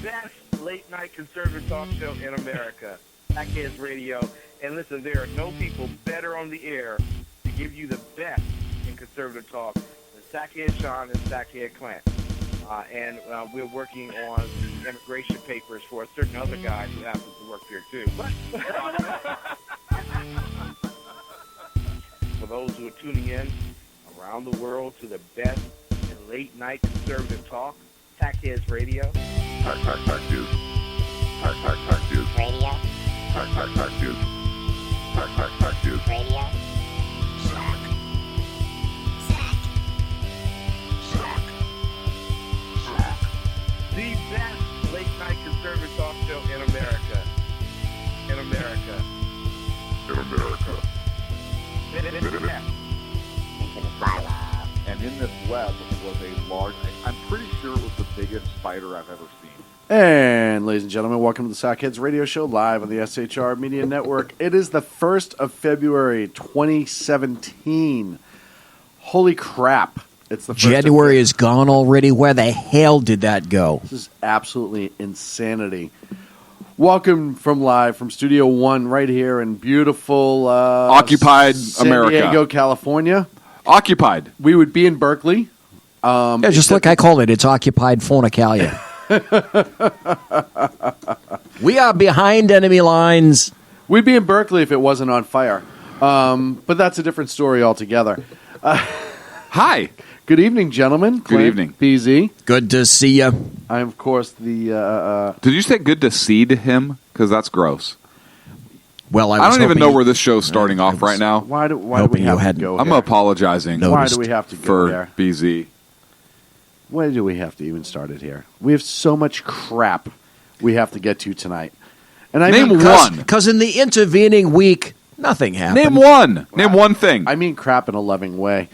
best late-night conservative talk show in America, Sackheads Radio. And listen, there are no people better on the air to give you the best in conservative talk than Sackhead Sean and Sackhead Clint. And we're working on the immigration papers for a certain other guy who happens to work here, too. But for those who are tuning in around the world to the best in late-night conservative talk, Sackheads Radio. Sack News. Sack News. Radio. Sack News. Sack News. Radio. Sack. The best late-night conservative talk show in America. In America. In America. Into the silo. And in this web was a large, I'm pretty sure it was the biggest spider I've ever seen. And ladies and gentlemen, welcome to the Sackheads Radio Show live on the SHR Media Network. It is the 1st of February, 2017. Holy crap. It's the 1st January is gone already. Where the hell did that go? This is absolutely insanity. Welcome from Studio One right here in beautiful Occupied San America. Diego, California. Occupied. We would be in Berkeley. Yeah, just like I call it, it's occupied Fornicalia. We are behind enemy lines. We'd be in Berkeley if it wasn't on fire. But that's a different story altogether. Hi. Good evening, gentlemen. Clint, evening. PZ. Good to see you. I'm, of course, the... Did you say good to seed him? Because that's gross. Well, I don't even know where this show's starting off right now. why do we hoping you have to hadn't. go I'm here? apologizing No. Why noticed do we have to go for there? BZ. Why do we have to even start it here? We have so much crap we have to get to tonight. And I Name mean, one. Because in the intervening week, nothing happened. Name one. Name one thing. I mean crap in a loving way.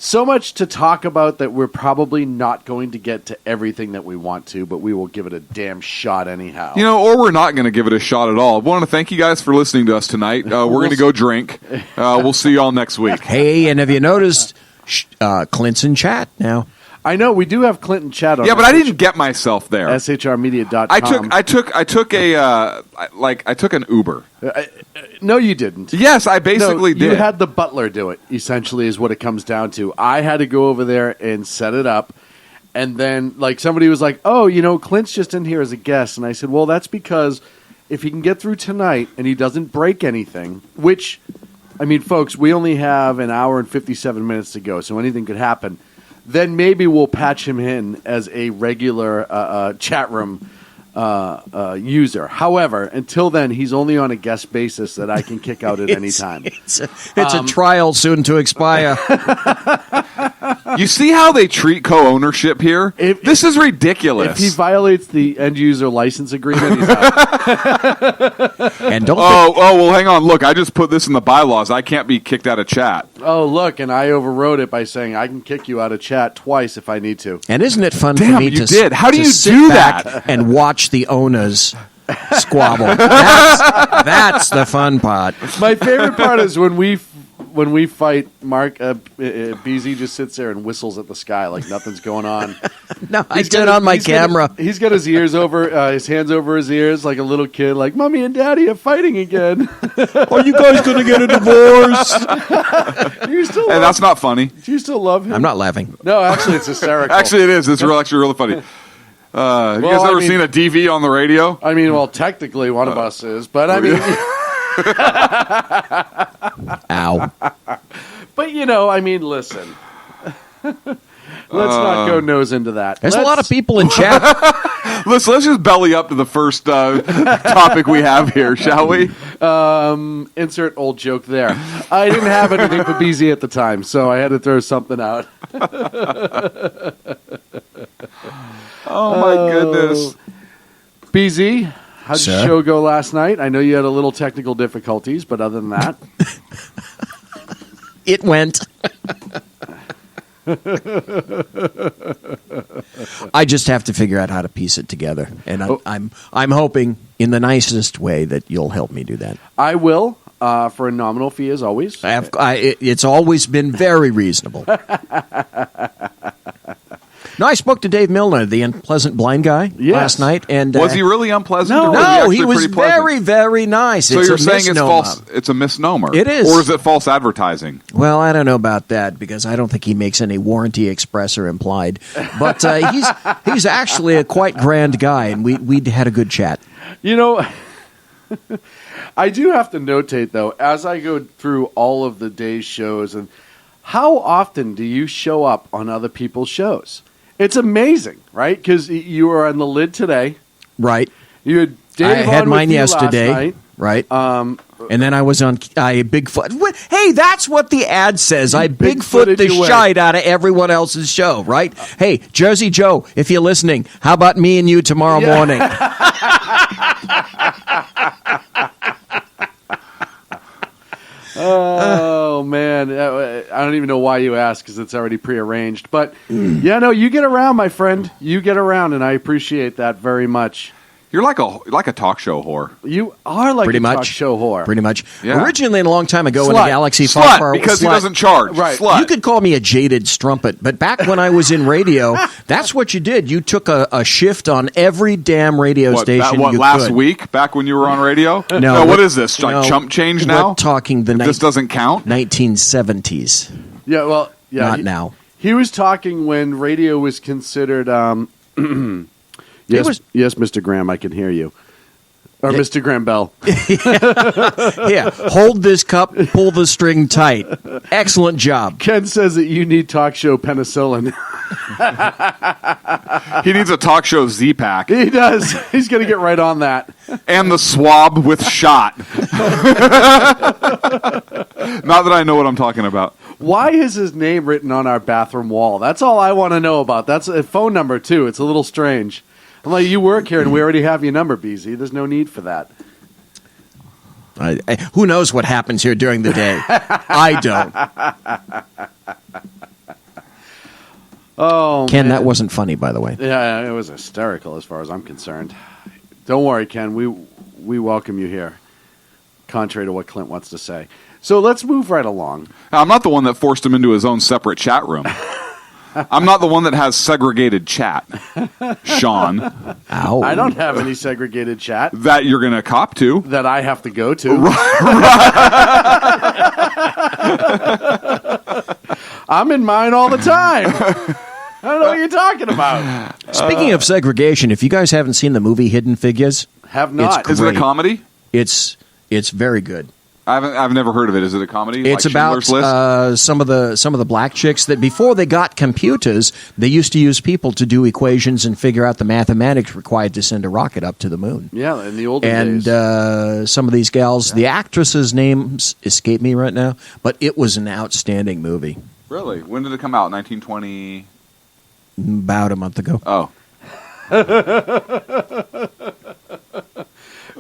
So much to talk about that we're probably not going to get to everything that we want to, but we will give it a damn shot anyhow. You know, or we're not going to give it a shot at all. I want to thank you guys for listening to us tonight. We're going to go drink. We'll see you all next week. Hey, and have you noticed Clint's in chat now? I know we do have Clinton chat on. Yeah, but I didn't get myself there. SHRmedia.com. I took an Uber. No, you didn't. Yes, I basically did. You had the butler do it, essentially, is what it comes down to. I had to go over there and set it up. And then, somebody was like, oh, Clint's just in here as a guest. And I said, well, that's because if he can get through tonight and he doesn't break anything, which, I mean, folks, we only have an hour and 57 minutes to go, so anything could happen. Then maybe we'll patch him in as a regular chat room user. However, until then, he's only on a guest basis that I can kick out at any time. It's a trial soon to expire. You see how they treat co-ownership here? This is ridiculous. If he violates the end-user license agreement, he's out. And don't well, hang on. Look, I just put this in the bylaws. I can't be kicked out of chat. Oh, look, and I overrode it by saying I can kick you out of chat twice if I need to. And isn't it fun Damn, for me you to did. How do to you sit do back that? and watch the owners squabble? That's the fun part. My favorite part is when we fight. Mark BZ just sits there and whistles at the sky like nothing's going on. No, I turn on my camera. He's got his ears over, his hands over his ears like a little kid, like Mommy and Daddy are fighting again. Are you guys going to get a divorce? And that's not funny. Do you still love him? I'm not laughing. No, actually, it's hysterical. Actually, it is. It's actually really funny. Have you guys ever seen a DV on the radio? I mean, well, technically one of us is, but I mean... Ow. But, listen. Let's not go nose into that. There's a lot of people in chat. Let's just belly up to the first topic we have here, shall we? Insert old joke there. I didn't have anything for BZ at the time, so I had to throw something out. Oh, my goodness. BZ, how'd Sir? your show go last night? I know you had a little technical difficulties, but other than that... It went. I just have to figure out how to piece it together, and I'm hoping in the nicest way that you'll help me do that. I will, for a nominal fee as always. It's always been very reasonable. No, I spoke to Dave Milner, the unpleasant blind guy, Yes. last night, and Was he really unpleasant? No. or was No, actually he was pretty pleasant? very, very nice. So It's you're a saying it's misnomer. false? It's a misnomer. It is. or is it false advertising? Well, I don't know about that because I don't think he makes any warranty express or implied. But he's actually a quite grand guy, and we had a good chat. You know, I do have to notate, though, as I go through all of the day's shows, and how often do you show up on other people's shows? It's amazing, right? Because you were on the lid today. Right. You had Dave I had on mine with you yesterday. last night. Right. And then I was on Bigfoot. Hey, that's what the ad says. I Bigfoot the you shite out of everyone else's show, right? Hey, Jersey Joe, if you're listening, how about me and you tomorrow morning? Oh, man. I don't even know why you asked because it's already prearranged. But, yeah, no, you get around, my friend. You get around, and I appreciate that very much. You're like a talk show whore. You are like Pretty a much. talk show whore. Pretty much. Yeah. Originally, a long time ago in Slut. a galaxy far, Slut, far because he Slut. doesn't charge. Right. Slut. You could call me a jaded strumpet, but back when I was in radio, that's what you did. You took a shift on every damn radio station you last could. week back when you were on radio? No, what is this? Like no, chump change now? We're talking the This doesn't count? 1970s. Yeah, well, yeah. Not now. He was talking when radio was considered. Yes, yes, Mr. Graham, I can hear you. Or Mr. Graham Bell. Yeah, hold this cup, pull the string tight. Excellent job. Ken says that you need talk show penicillin. He needs a talk show Z-Pack. He does. He's going to get right on that. And the swab with shot. Not that I know what I'm talking about. Why is his name written on our bathroom wall? That's all I want to know about. That's a phone number, too. It's a little strange. I'm like, you work here, and we already have your number, BZ. There's no need for that. Who knows what happens here during the day? I don't. Oh, Ken, man. that wasn't funny, by the way. Yeah, it was hysterical as far as I'm concerned. Don't worry, Ken. We welcome you here, contrary to what Clint wants to say. So let's move right along. I'm not the one that forced him into his own separate chat room. I'm not the one that has segregated chat, Sean. Ow. I don't have any segregated chat That you're going to cop to. that I have to go to. I'm in mine all the time. I don't know what you're talking about. Speaking of segregation, if you guys haven't seen the movie Hidden Figures, Have not. It's Is it a Great. comedy? it's very good. I've never heard of it. Is it a comedy? It's like about Schindler's List? some of the black chicks that before they got computers, they used to use people to do equations and figure out the mathematics required to send a rocket up to the moon. Yeah, in the olden And days. some of these gals, the actresses' names escape me right now, but it was an outstanding movie. Really? When did it come out? 1920? About a month ago. Oh.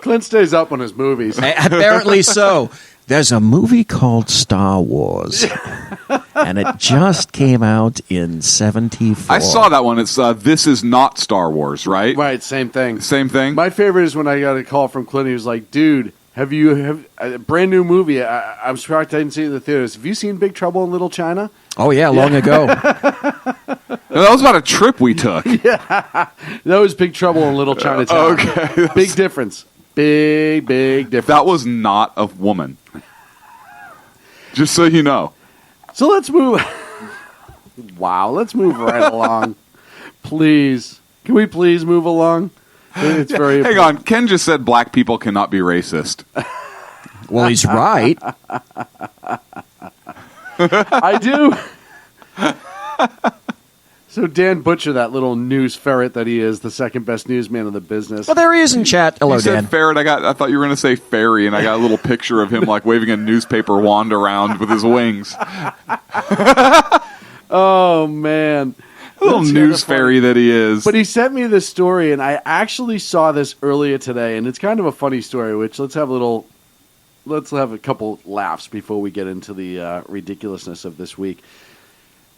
Clint stays up on his movies. Apparently so. There's a movie called Star Wars, and it just came out in '74. I saw that one. It's This Is Not Star Wars, right? Right, same thing. Same thing? My favorite is when I got a call from Clint. He was like, dude, have a brand new movie. I'm shocked I didn't see it in the theaters. Have you seen Big Trouble in Little China? Oh yeah, long ago. No, that was about a trip we took. That was Big Trouble in Little Chinatown. Okay. Big difference. Big difference. That was not a woman. Just so you know. So let's move. Wow, let's move right along. Please. Can we please move along? It's very Hang on. Ken just said black people cannot be racist. Well, he's right. I do. So Dan Butcher, that little news ferret that he is, the second best newsman in the business. Well, there he is in chat. Hello, You said Dan. ferret. I thought you were going to say fairy, and I got a little picture of him like waving a newspaper wand around with his wings. Oh man, Little That's news kinda fairy that he is. But he sent me this story, and I actually saw this earlier today, and it's kind of a funny story. Which let's have a couple laughs before we get into the ridiculousness of this week.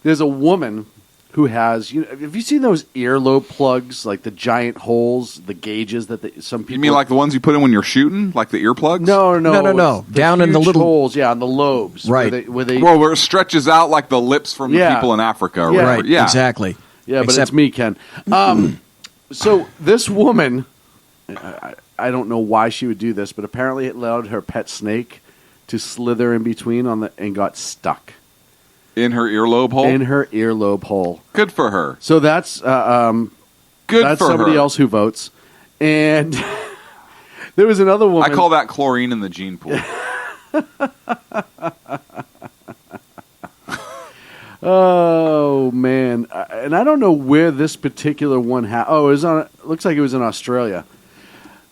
There's a woman who has, have you seen those earlobe plugs, like the giant holes, the gauges that some people? You mean like the ones you put in when you're shooting, like the earplugs? No. No. It's Down in the huge little- holes, yeah, on the lobes, Right. Where they Well, where it stretches out like the lips from the Yeah. people in Africa. Or Yeah. whatever. Right, Yeah. exactly. Yeah, but Except- it's me, Ken. So this woman, I don't know why she would do this, but apparently it allowed her pet snake to slither in between and got stuck In her earlobe hole? in her earlobe hole. Good for her. So that's Good that's for somebody her. else who votes. And there was another woman. I call that chlorine in the gene pool. Oh man, and I don't know where this particular one it was on. Looks like it was in Australia.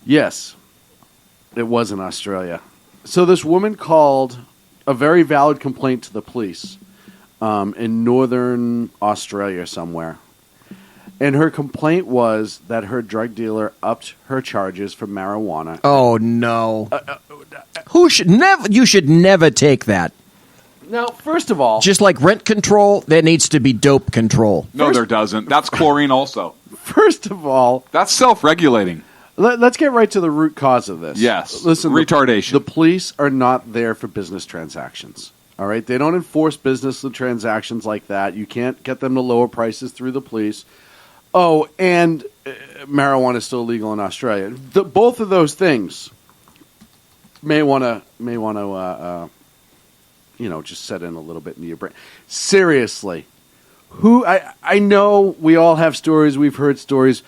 Yes, it was in Australia. So this woman called a very valid complaint to the police in northern Australia somewhere, and her complaint was that her drug dealer upped her charges for marijuana. Oh no! Who should never? You should never take that. Now, first of all, Just like rent control, there needs to be dope control. No, there doesn't. That's chlorine also. That's self-regulating. Let's get right to the root cause of this. Yes. Listen, Retardation. The police are not there for business transactions. All right? They don't enforce business transactions like that. You can't get them to lower prices through the police. Oh, and marijuana is still legal in Australia. Both of those things may want to just set in a little bit into your brain. Seriously. I know we all have stories, we've heard stories,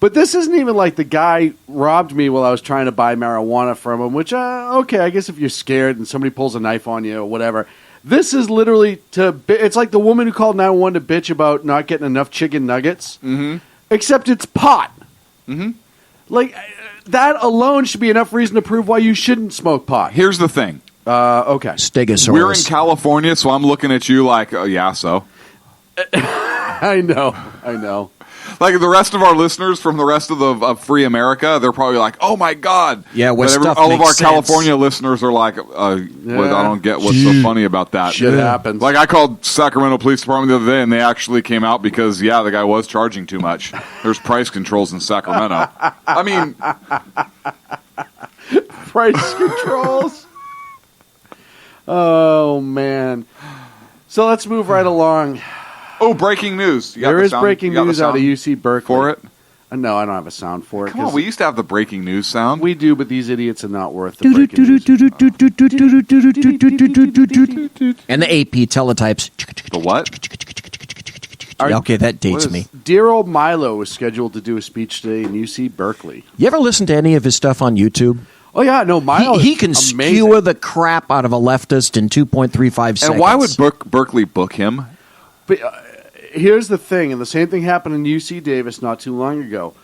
but this isn't even like the guy robbed me while I was trying to buy marijuana from him, which, okay, I guess if you're scared and somebody pulls a knife on you or whatever. This is literally it's like the woman who called 911 to bitch about not getting enough chicken nuggets, except it's pot. Mm-hmm. Like, that alone should be enough reason to prove why you shouldn't smoke pot. Here's the thing. Okay. Stegosaurus. We're in California, so I'm looking at you like, oh, yeah, so. I know. Like the rest of our listeners from the rest of Free America, they're probably like, "Oh my god!" Yeah, what But stuff all of makes our sense. California listeners are like, I don't get what's so funny about that." Shit happens. Like I called Sacramento Police Department the other day, and they actually came out because the guy was charging too much. There's price controls in Sacramento. I mean, Price controls. Oh man. So let's move right along. breaking news! You got There the is sound- breaking you got the news out of sound UC Berkeley. for it. No, I don't have a sound for it. Come on, 'cause we used to have the breaking news sound. we do, but these idiots are not worth the breaking news. And the AP teletypes. The what? Okay, that What dates is- me. Dear old Milo is scheduled to do a speech today in UC Berkeley. You ever listen to any of his stuff on YouTube? Oh yeah, no, Milo. He is can amazing. skewer the crap out of a leftist in 2.35 seconds. And why would Berkeley book him? But here's the thing, and the same thing happened in UC Davis not too long ago.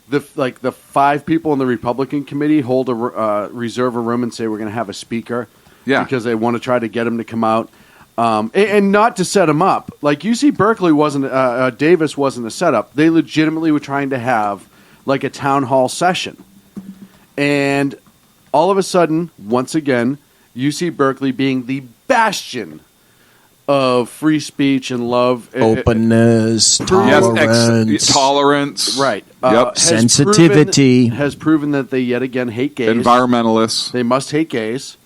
The 5 people in the Republican committee reserve a room and say we're going to have a speaker, because they want to try to get him to come out, and not to set him up. Like UC Berkeley Davis wasn't a setup. They legitimately were trying to have like a town hall session, and all of a sudden, once again, UC Berkeley being the bastion of free speech and love, openness, tolerance, tolerance, right? Yep. Sensitivity has proven that they yet again hate gays. Environmentalists. They must hate gays,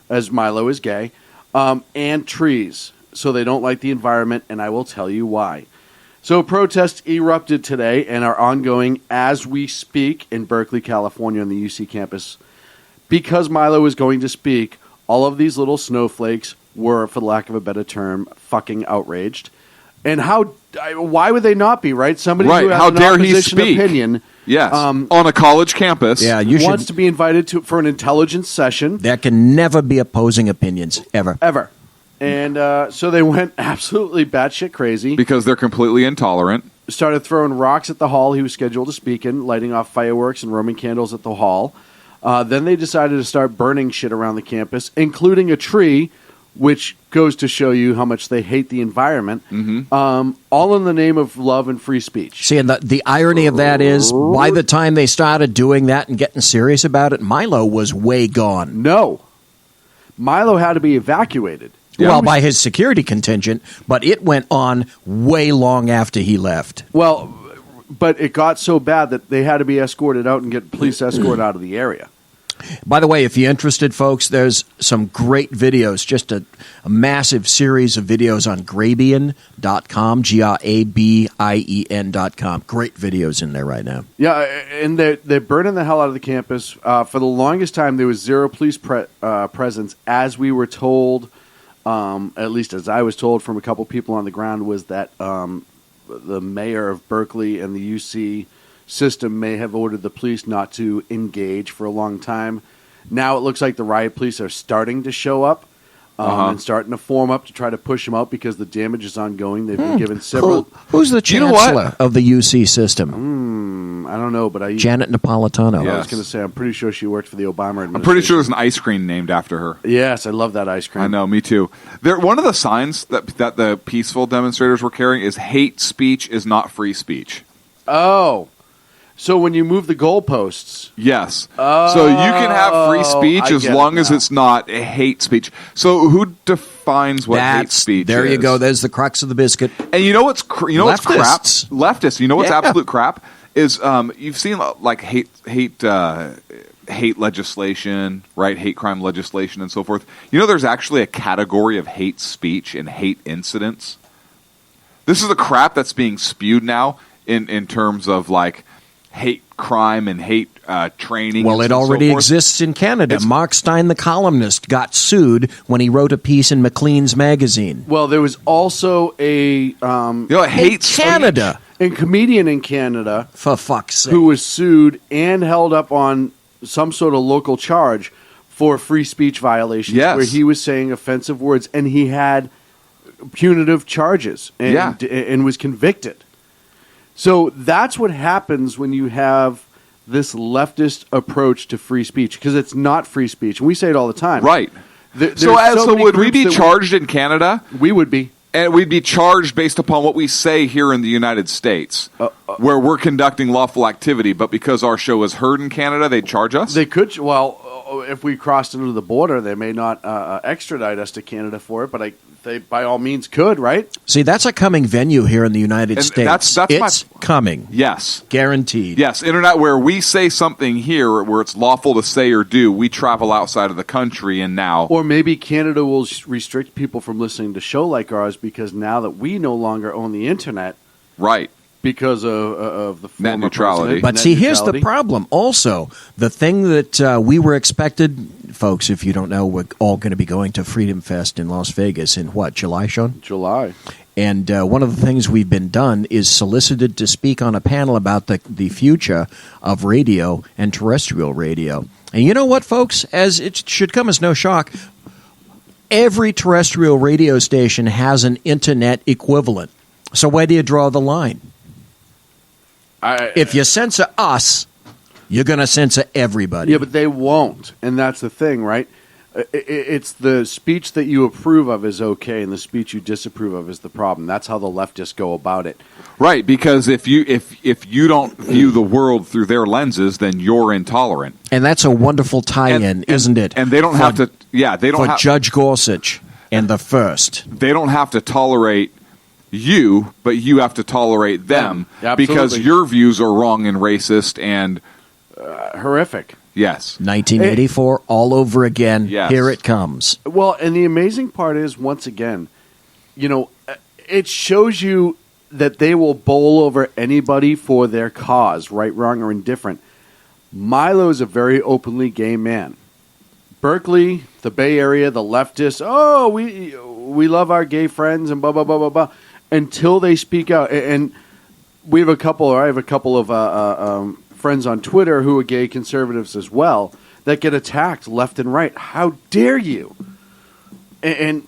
as Milo is gay, and trees. So they don't like the environment, and I will tell you why. So protests erupted today and are ongoing as we speak in Berkeley, California, on the UC campus. Because Milo is going to speak, all of these little snowflakes were, for lack of a better term, fucking outraged. And why would they not be, right? Somebody who has How an dare he opposition speak? opinion, Yes, on a college campus. Yeah, you wants should. to be invited for an intelligence session. There can never be opposing opinions ever. Ever. And so they went absolutely batshit crazy. Because they're completely intolerant. Started throwing rocks at the hall he was scheduled to speak in, lighting off fireworks and Roman candles at the hall. Then they decided to start burning shit around the campus, including a tree, which goes to show you how much they hate the environment, all in the name of love and free speech. See, and the irony of that is, by the time they started doing that and getting serious about it, Milo was way gone. No. Milo had to be evacuated. Well, by his security contingent, but it went on way long after he left. Well, but it got so bad that they had to be escorted out and get police escort out of the area. By the way, if you're interested, folks, there's some great videos, just a massive series of videos on Grabien.com, Grabien.com. Great videos in there right now. Yeah, and they're burning the hell out of the campus. For the longest time, there was zero police presence, as we were told, at least as I was told from a couple people on the ground, was that the mayor of Berkeley and the UC system may have ordered the police not to engage for a long time. Now it looks like the riot police are starting to show up and starting to form up to try to push them out because the damage is ongoing. They've been given several... Who's the You know what? chancellor of the UC system? I don't know, but Janet Napolitano. I Yeah. was going to say, I'm pretty sure she worked for the Obama administration. I'm pretty sure there's an ice cream named after her. Yes, I love that ice cream. I know, me too. One of the signs that the peaceful demonstrators were carrying is hate speech is not free speech. Oh. So when you move the goalposts... Yes. So you can have free speech I as get it long as now. it's not a hate speech. So who defines what hate speech There is? you go. There's the crux of the biscuit. And you know what's crap? Leftists. Leftists. You know what's Yeah. absolute crap is you've seen like hate legislation, right? Hate crime legislation and so forth. You know, there's actually a category of hate speech and hate incidents. This is the crap that's being spewed now in terms of like hate crime and hate training. Well, and it so already forth. exists in Canada. Mark Stein, the columnist, got sued when he wrote a piece in Maclean's magazine. Well, there was also a You know, hate speech. Canada, a comedian in Canada for fuck's sake. who was sued and held up on some sort of local charge for free speech violations, Yes. where he was saying offensive words, and he had punitive charges and was convicted. So that's what happens when you have this leftist approach to free speech, because it's not free speech, and we say it all the time. Right. There's So many would we groups be that charged in Canada? We would be. And we'd be charged based upon what we say here in the United States, where we're conducting lawful activity. But because our show is heard in Canada, they charge us? They could. Well, if we crossed into the border, they may not extradite us to Canada for it, but they by all means could, right? See, that's a coming venue here in the United And States. that's my- it's coming. Yes. Guaranteed. Yes, internet where we say something here where it's lawful to say or do, we travel outside of the country and now... Or maybe Canada will restrict people from listening to show like ours because now that we no longer own the internet Right. because of the Net former neutrality. president, But net see, here's the neutrality. problem. Also, the thing that we were expected, folks, if you don't know, we're all going to be going to Freedom Fest in Las Vegas in what, July, Sean? July. And one of the things we've been done is solicited to speak on a panel about the future of radio and terrestrial radio. And you know what, folks? As it should come as no shock, every terrestrial radio station has an internet equivalent. So where do you draw the line? If you censor us, you're going to censor everybody. Yeah, but they won't, and that's the thing, right? It's the speech that you approve of is okay, and the speech you disapprove of is the problem. That's how the leftists go about it. Right, because if you don't view the world through their lenses, then you're intolerant. And that's a wonderful tie-in, isn't it? And they don't have to... Yeah, they don't for have... Judge Gorsuch and the First. They don't have to tolerate you, but you have to tolerate them Yeah, because absolutely. your views are wrong and racist and Horrific. yes. 1984, all over again. Yes. Here it comes. Well, and the amazing part is, once again, it shows you that they will bowl over anybody for their cause, right, wrong, or indifferent. Milo is a very openly gay man. Berkeley, the Bay Area, the leftists, we love our gay friends and blah, blah, blah, blah, blah, until they speak out. And I have a couple of friends on Twitter who are gay conservatives as well that get attacked left and right. How dare you? And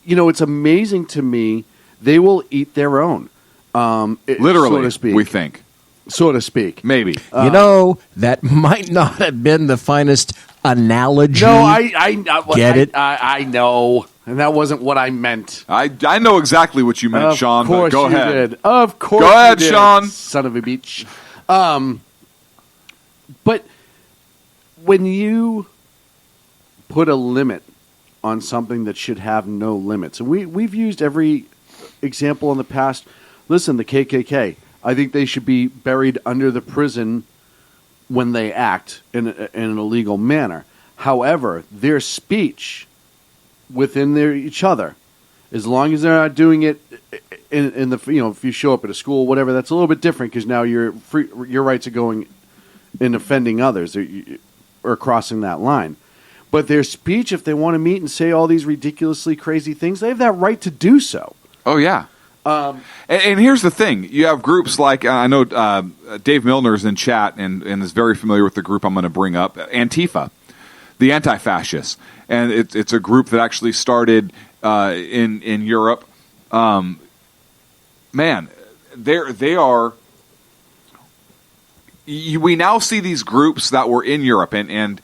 it's amazing to me. They will eat their own. Literally, so to speak. we think. So to speak. Maybe. That might not have been the finest analogy. No, I Get it? I know. And that wasn't what I meant. I know exactly what you meant, Of Sean, but course go you ahead. did. Of course Go ahead, you did, Sean. Son of a bitch. But when you put a limit on something that should have no limits, and we've used every example in the past. Listen, the KKK. I think they should be buried under the prison when they act in an illegal manner. However, their speech within each other, as long as they're not doing it in the if you show up at a school, whatever, that's a little bit different because now your rights are going in offending others or crossing that line. But their speech, if they want to meet and say all these ridiculously crazy things, they have that right to do so. Oh, yeah. And here's the thing. You have groups like, I know Dave Milner's in chat and is very familiar with the group I'm going to bring up, Antifa, the anti-fascists. And it's a group that actually started in Europe. Man, they are... We now see these groups that were in Europe, and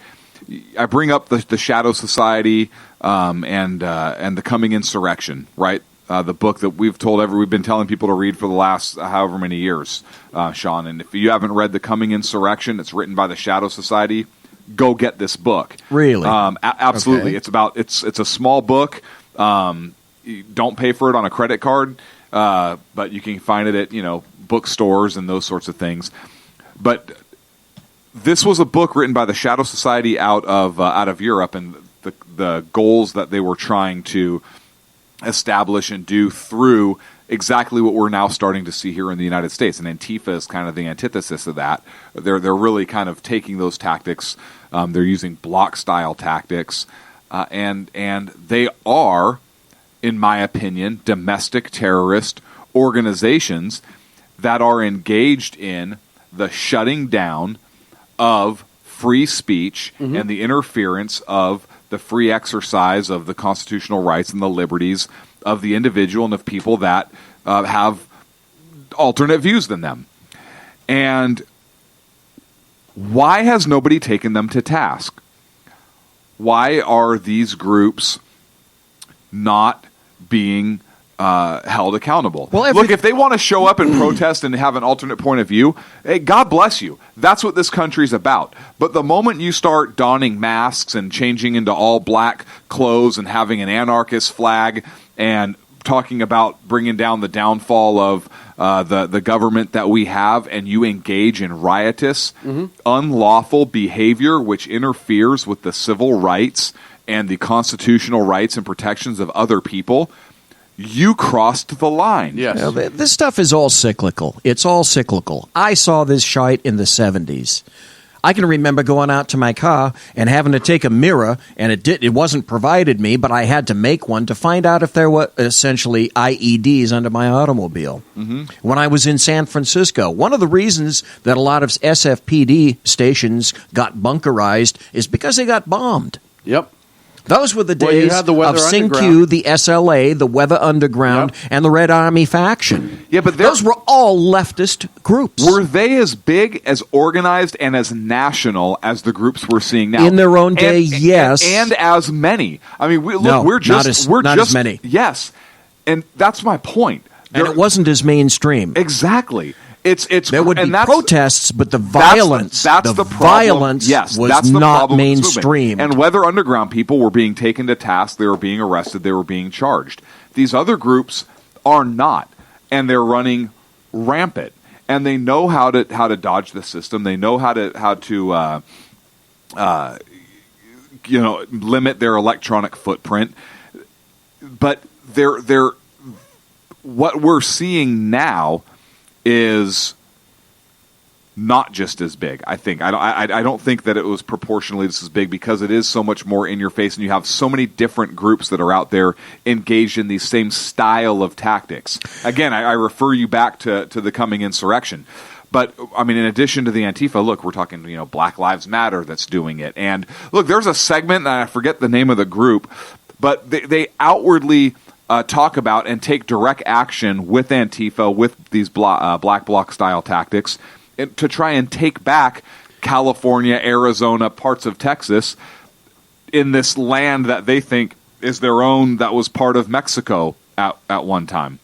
I bring up the Shadow Society and the Coming Insurrection, right? The book that we've been telling people to read for the last however many years, Sean. And if you haven't read The Coming Insurrection, it's written by the Shadow Society. Go get this book. Really? Absolutely. Okay. It's a small book. You don't pay for it on a credit card, but you can find it at bookstores and those sorts of things. But this was a book written by the Shadow Society out of Europe, and the goals that they were trying to establish and do through exactly what we're now starting to see here in the United States. And Antifa is kind of the antithesis of that. They're really kind of taking those tactics. They're using block-style tactics, and they are, in my opinion, domestic terrorist organizations that are engaged in the shutting down of free speech and the interference of the free exercise of the constitutional rights and the liberties of the individual and of people that have alternate views than them. And why has nobody taken them to task? Why are these groups not being held accountable? Well, look, if they want to show up and protest and have an alternate point of view, hey, God bless you. That's what this country's about. But the moment you start donning masks and changing into all black clothes and having an anarchist flag and talking about bringing down the downfall of the government that we have, and you engage in riotous, unlawful behavior which interferes with the civil rights and the constitutional rights and protections of other people, you crossed the line. Yes. You know, this stuff is all cyclical. It's all cyclical. I saw this shite in the 70s. I can remember going out to my car and having to take a mirror, and it wasn't provided me, but I had to make one to find out if there were essentially IEDs under my automobile. When I was in San Francisco, one of the reasons that a lot of SFPD stations got bunkerized is because they got bombed. Yep. Those were the Well, you days had the Weather of Sing Q, Underground. the SLA, the Weather Underground, and the Red Army faction. Yeah, but those were all leftist groups. Were they as big, as organized, and as national as the groups we're seeing now? In their own day, yes. And as many. I mean, No, we're just not as many. Yes, and that's my point. And it wasn't as mainstream. Exactly. There would be protests, but the violence, that's the problem. Violence yes, was that's the not problem with this movement. mainstream. And Weather Underground people were being taken to task. They were being arrested. They were being charged. These other groups are not, and they're running rampant. And they know how to dodge the system. They know how to limit their electronic footprint. But they're what we're seeing now is not just as big. I think I don't think that it was proportionally this as big because it is so much more in your face, and you have so many different groups that are out there engaged in these same style of tactics. Again, I refer you back to the Coming Insurrection. But, I mean, in addition to the Antifa, look, we're talking, Black Lives Matter that's doing it. And, look, there's a segment, and I forget the name of the group, but they outwardly talk about and take direct action with Antifa, with these black bloc-style tactics, to try and take back California, Arizona, parts of Texas in this land that they think is their own that was part of Mexico at one time.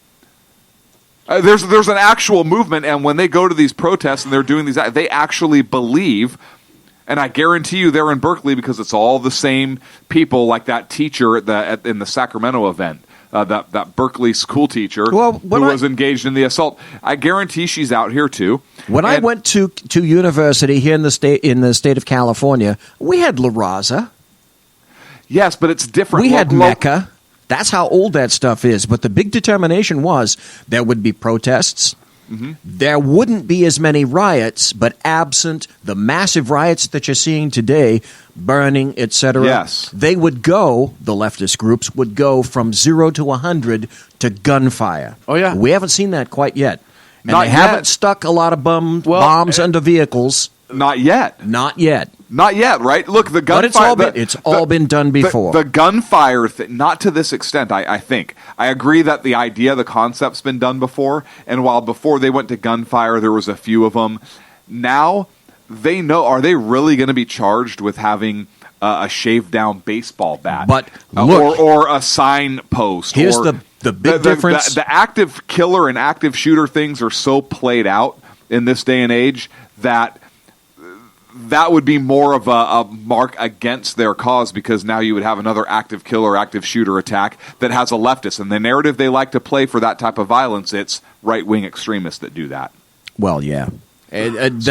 There's an actual movement, and when they go to these protests and they're doing these, they actually believe, and I guarantee you they're in Berkeley because it's all the same people like that teacher in the Sacramento event that Berkeley school teacher Well, who when was engaged in the assault. I guarantee she's out here too. When I And- went to university here in the state of California, we had La Raza. yes, but it's different. We had Lo- Mecca. That's how old that stuff is. But the big determination was there would be protests. Mm-hmm. There wouldn't be as many riots, but absent the massive riots that you're seeing today, burning, etc. Yes. They would go, the leftist groups would go from 0 to 100 to gunfire. Oh, yeah. We haven't seen that quite yet. And Not they yet. haven't stuck a lot of bombs Well, under vehicles. Not yet. Not yet. Not yet, right? Look, the gunfire. But it's all been done before. The gunfire thing, not to this extent, I think. I agree that the idea, the concept's been done before. And while before they went to gunfire, there was a few of them. Now, they know, are they really going to be charged with having a shaved down baseball bat? But look, or a sign post. here's or the big difference. The active killer and active shooter things are so played out in this day and age that would be more of a mark against their cause, because now you would have another active killer, active shooter attack that has a leftist. And the narrative they like to play for that type of violence, it's right-wing extremists that do that. Well, yeah. So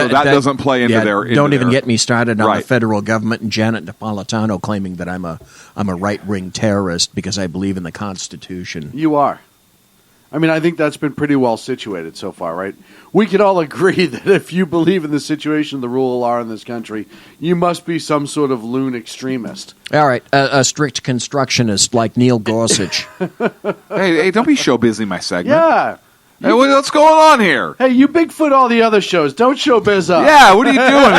that doesn't play into their... Don't even get me started on Right. the federal government and Janet Napolitano claiming that I'm a right-wing terrorist because I believe in the Constitution. You are. I mean, I think that's been pretty well situated so far, right? We can all agree that if you believe in the situation, the rule of law in this country, you must be some sort of loon extremist. All right, a strict constructionist like Neil Gorsuch. Hey, don't be show busy my segment. Yeah. Hey, what's going on here? Hey, you Bigfoot all the other shows. Don't show biz up. Yeah, what are you doing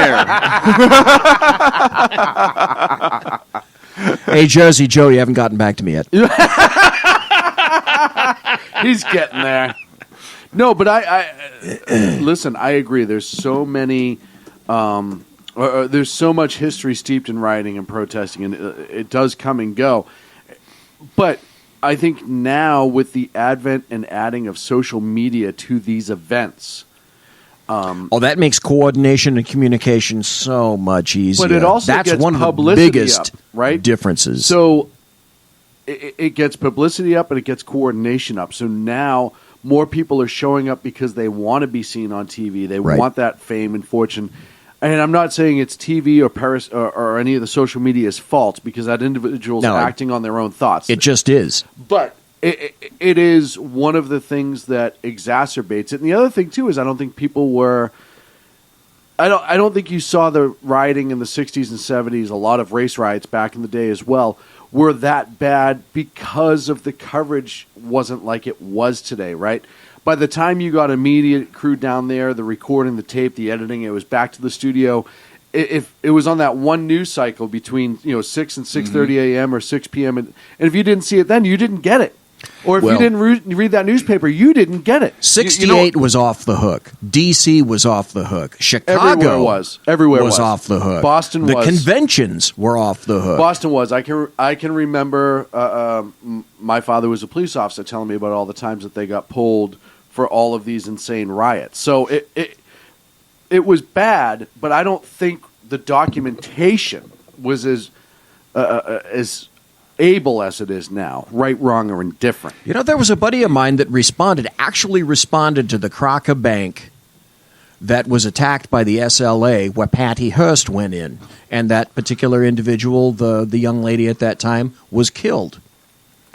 here? Hey, Jersey Joe, you haven't gotten back to me yet. He's getting there. No, but I listen, I agree. There's so many, there's so much history steeped in rioting and protesting, and it does come and go. But I think now with the advent and adding of social media to these events, Oh, that makes coordination and communication so much easier. but it also That's gets one of the publicity biggest up, right? differences. So it gets publicity up and it gets coordination up. So now more people are showing up because they want to be seen on TV. They Right. want that fame and fortune. And I'm not saying it's TV or Paris or any of the social media's fault, because that individual's No, acting on their own thoughts. it just is. But it is one of the things that exacerbates it. And the other thing too is I don't think people were. I don't think you saw the rioting in the 60s and 70s. A lot of race riots back in the day as well were that bad because of the coverage wasn't like it was today, right? By the time you got a media crew down there, the recording, the tape, the editing, it was back to the studio. If it was on that one news cycle between 6 and 6:30 a.m. or 6 p.m. And if you didn't see it then, you didn't get it. Or if Well- you didn't read that newspaper, you didn't get it. 68 was off the hook. D.C. was off the hook. Chicago Everywhere was off the hook. Boston the was. conventions were off the hook. Boston was. I can remember my father was a police officer telling me about all the times that they got pulled for all of these insane riots. So it was bad, but I don't think the documentation was as able as it is now. Right, wrong, or indifferent. There was a buddy of mine that actually responded to the Crocker Bank that was attacked by the SLA, where Patty Hearst went in, and that particular individual, the young lady at that time, was killed.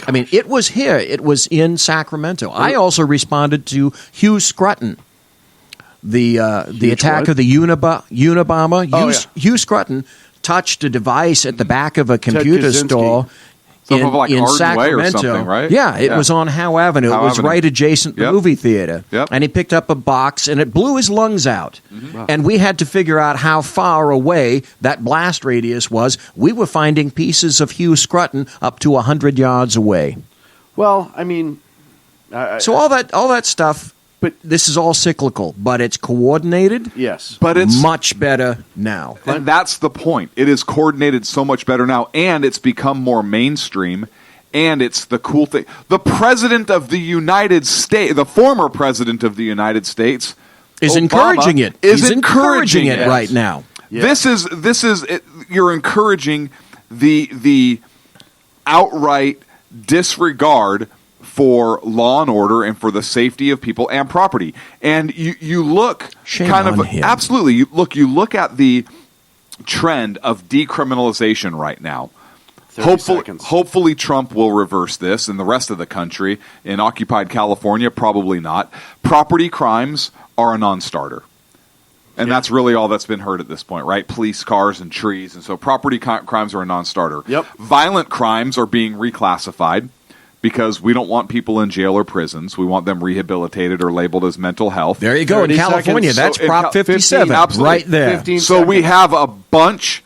I mean, it was here. It was in Sacramento. I also responded to Hugh Scruton, the attack what? of the Unabomber. Oh, yeah. Hugh Scruton touched a device at the back of a computer Kaczynski. store Something like in Arden Way or Sacramento. something, right? Yeah, it Yeah. was on Howe Avenue. Howe it was Avenue. right adjacent to the Yep. movie theater. Yep. And he picked up a box, and it blew his lungs out. And we had to figure out how far away that blast radius was. We were finding pieces of Hugh Scruton up to 100 yards away. Well, I mean, So all that stuff, but this is all cyclical, but it's coordinated. yes. But it's much better now. And that's the point. It is coordinated so much better now, and it's become more mainstream. And it's the cool thing. The president of the United States, the former president of the United States, Is Obama, encouraging it. Is He's encouraging it right now. Yeah. This is you're encouraging the outright disregard for law and order and for the safety of people and property. And you look Shame kind on of him. absolutely. You look at the trend of decriminalization right now. 30 seconds. Hopefully Trump will reverse this in the rest of the country. In occupied California, probably not. Property crimes are a non-starter. And that's really all that's been heard at this point, right? Police cars and trees. And so property crimes are a non-starter. Yep. Violent crimes are being reclassified because we don't want people in jail or prisons. We want them rehabilitated or labeled as mental health. There you go. In 30 California, seconds. that's So in Prop 57 absolutely. right there. 15 So we seconds. have a bunch.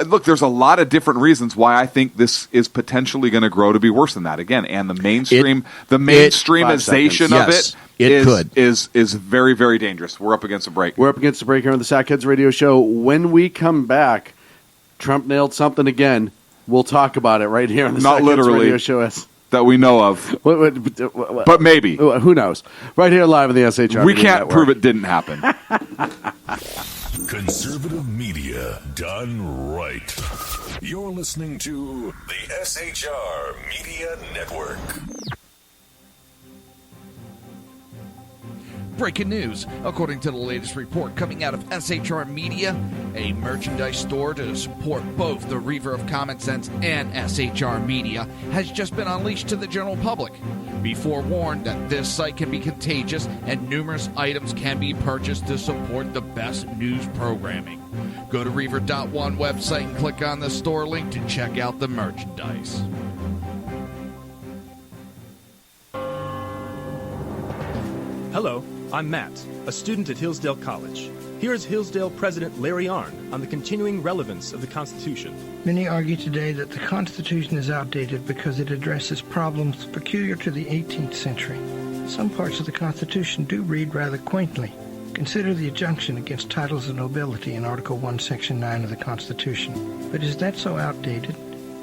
Look, there's a lot of different reasons why I think this is potentially going to grow to be worse than that. Again, and the mainstreamization of Yes, it it could. is very, very dangerous. We're up against a break. We're up against the break here on the Sackheads Radio Show. When we come back, Trump nailed something again. We'll talk about it right here on the Not Sackheads literally. Radio Show. That we know of, but maybe. Who knows? Right here live on the SHR. We Media can't Network. prove it didn't happen. Conservative media done right. You're listening to the SHR Media Network. Breaking news. According to the latest report coming out of SHR Media, a merchandise store to support both the Reaver of Common Sense and SHR Media has just been unleashed to the general public. Be forewarned that this site can be contagious and numerous items can be purchased to support the best news programming. Go to Reaver.one website and click on the store link to check out the merchandise. Hello, I'm Matt, a student at Hillsdale College. Here's Hillsdale President Larry Arnn on the continuing relevance of the Constitution. Many argue today that the Constitution is outdated because it addresses problems peculiar to the 18th century. Some parts of the Constitution do read rather quaintly. Consider the injunction against titles of nobility in Article 1, Section 9 of the Constitution. But is that so outdated?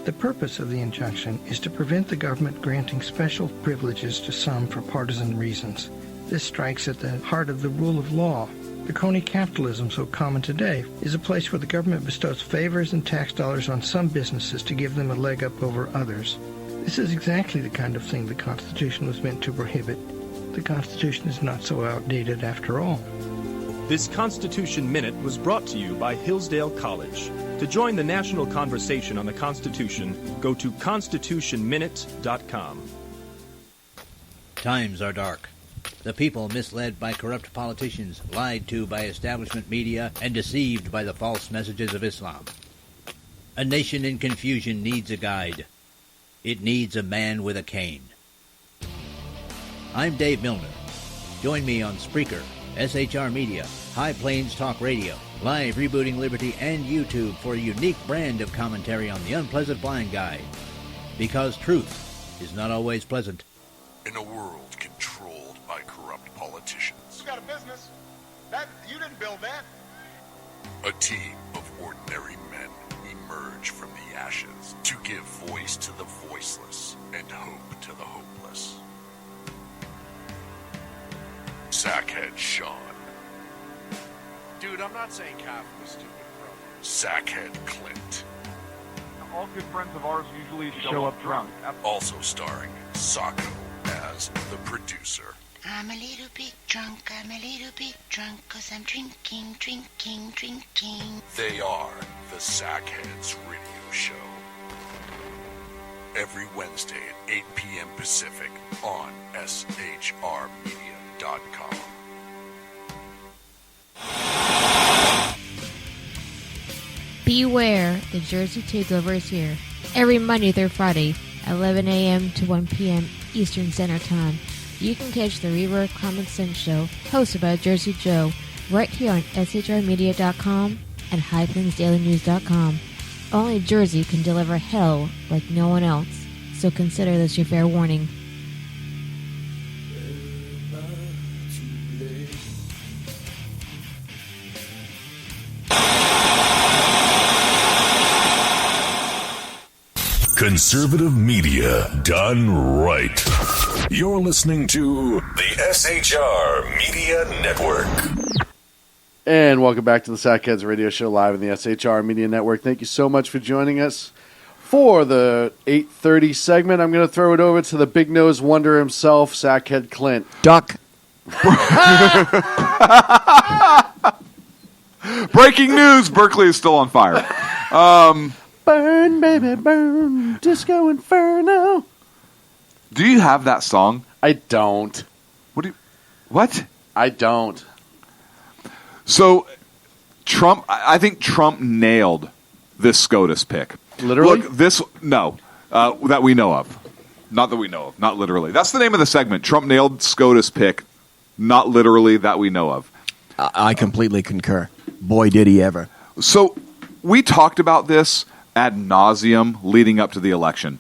The purpose of the injunction is to prevent the government granting special privileges to some for partisan reasons. This strikes at the heart of the rule of law. The crony capitalism so common today is a place where the government bestows favors and tax dollars on some businesses to give them a leg up over others. This is exactly the kind of thing the Constitution was meant to prohibit. The Constitution is not so outdated after all. This Constitution Minute was brought to you by Hillsdale College. To join the national conversation on the Constitution, go to constitutionminute.com. Times are dark. The people misled by corrupt politicians, lied to by establishment media, and deceived by the false messages of Islam. A nation in confusion needs a guide. It needs a man with a cane. I'm Dave Milner. Join me on Spreaker, SHR Media, High Plains Talk Radio, Live Rebooting Liberty, and YouTube for a unique brand of commentary on the unpleasant blind guide. Because truth is not always pleasant. In a world controlled by corrupt politicians, You got a business. You didn't build that. a team of ordinary men emerge from the ashes to give voice to the voiceless and hope to the hopeless. Sackhead Sean. Dude, I'm not saying Cap was stupid, bro. Sackhead Clint. All good friends of ours usually show up drunk. Also starring Sacco as the producer. I'm a little bit drunk, 'cause I'm drinking. They are the Sackheads Radio Show. Every Wednesday at 8 p.m. Pacific on shrmedia.com. Beware, the Jersey Takeover is here. Every Monday through Friday, 11 a.m. to 1 p.m. Eastern Standard Time. You can catch the Reaver of Common Sense Show, hosted by Jersey Joe, right here on shrmedia.com and highplainsdailynews.com. Only Jersey can deliver hell like no one else, so consider this your fair warning. Conservative media done right. You're listening to the SHR Media Network. And welcome back to the Sackheads Radio Show live in the SHR Media Network. Thank you so much for joining us for the 8:30 segment, I'm going to throw it over to the big nose wonder himself, Sackhead Clint. Duck. Breaking news: Berkeley is still on fire. Burn, baby, burn, Disco Inferno. Do you have that song? I don't. What? I don't. So, Trump. I think Trump nailed this SCOTUS pick. Literally? Look, that we know of. Not that we know of. Not literally. That's the name of the segment. Trump nailed SCOTUS pick. Not literally that we know of. I completely concur. Boy, did he ever. So, we talked about this ad nauseum leading up to the election.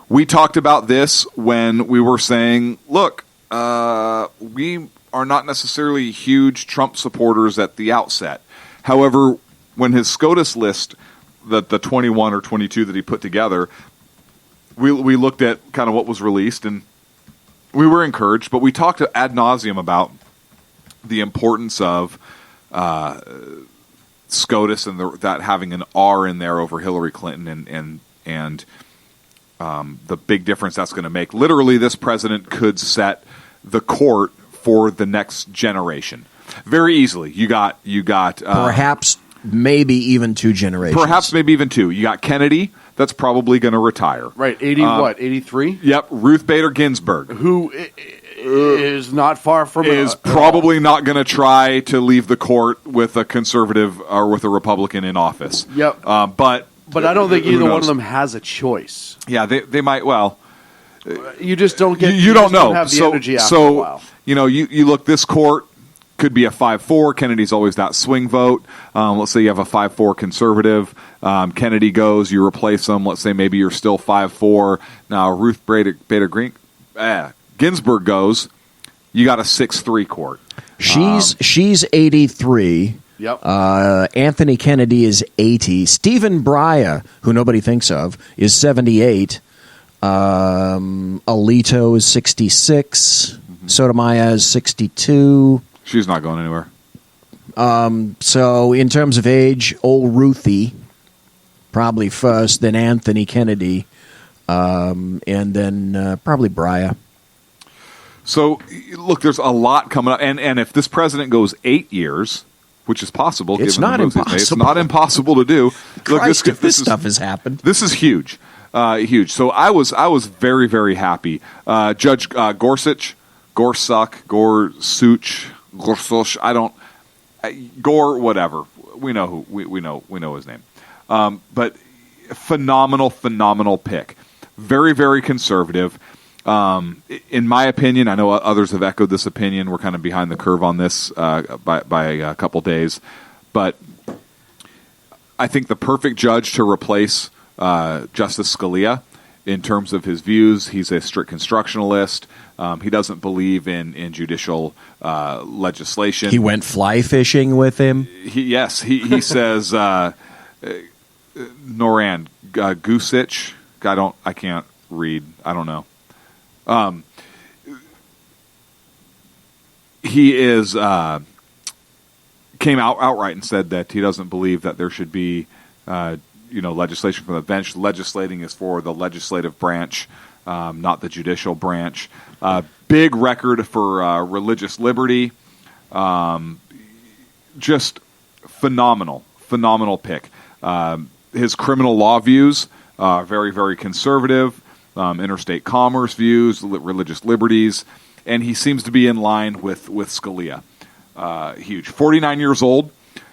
We talked about this when we were saying, look, we are not necessarily huge Trump supporters at the outset. However, when his SCOTUS list, the 21 or 22 that he put together, we looked at kind of what was released, and we were encouraged, but we talked ad nauseum about the importance of SCOTUS and that having an R in there over Hillary Clinton and the big difference that's going to make. Literally, this president could set the court for the next generation very easily. You got perhaps maybe even two generations. Perhaps maybe even two. You got Kennedy, that's probably going to retire. Right, 83? Yep, Ruth Bader Ginsburg, who is not far from probably not going to try to leave the court with a conservative or with a Republican in office. Yep, but I don't think either one of them has a choice. Yeah, they might. Well, you just don't get. You don't know. Don't have the energy after a while. You look. This court could be a 5-4. Kennedy's always that swing vote. Let's say you have a 5-4 conservative. Kennedy goes, you replace them. Let's say maybe you're still 5-4. Now Ruth Bader Ginsburg goes, you got a 6-3 court. She's 83. Yep. Anthony Kennedy is 80. Stephen Breyer, who nobody thinks of, is 78. Alito is 66. Sotomayor is 62. She's not going anywhere. So in terms of age, old Ruthie probably first, then Anthony Kennedy, and then probably Breyer. So, look, there's a lot coming up. And if this president goes 8 years, which is possible. It's not impossible. It's not impossible to do. Christ, look, this stuff has happened. This is huge. Huge. So I was very, very happy. Judge Gorsuch, Gore, whatever. We know who we know his name. But phenomenal pick. Very, very conservative. In my opinion, I know others have echoed this opinion. We're kind of behind the curve on this by a couple days, but I think the perfect judge to replace Justice Scalia in terms of his views. He's a strict constructionalist. He doesn't believe in judicial legislation. He went fly fishing with him. He says Noran Gusich. I can't read. I don't know. He is came out outright and said that he doesn't believe that there should be legislation from the bench. Legislating is for the legislative branch, not the judicial branch. Big record for religious liberty. Just phenomenal pick. His criminal law views very, very conservative. Interstate commerce views, religious liberties, and he seems to be in line with Scalia. Huge. 49 years old,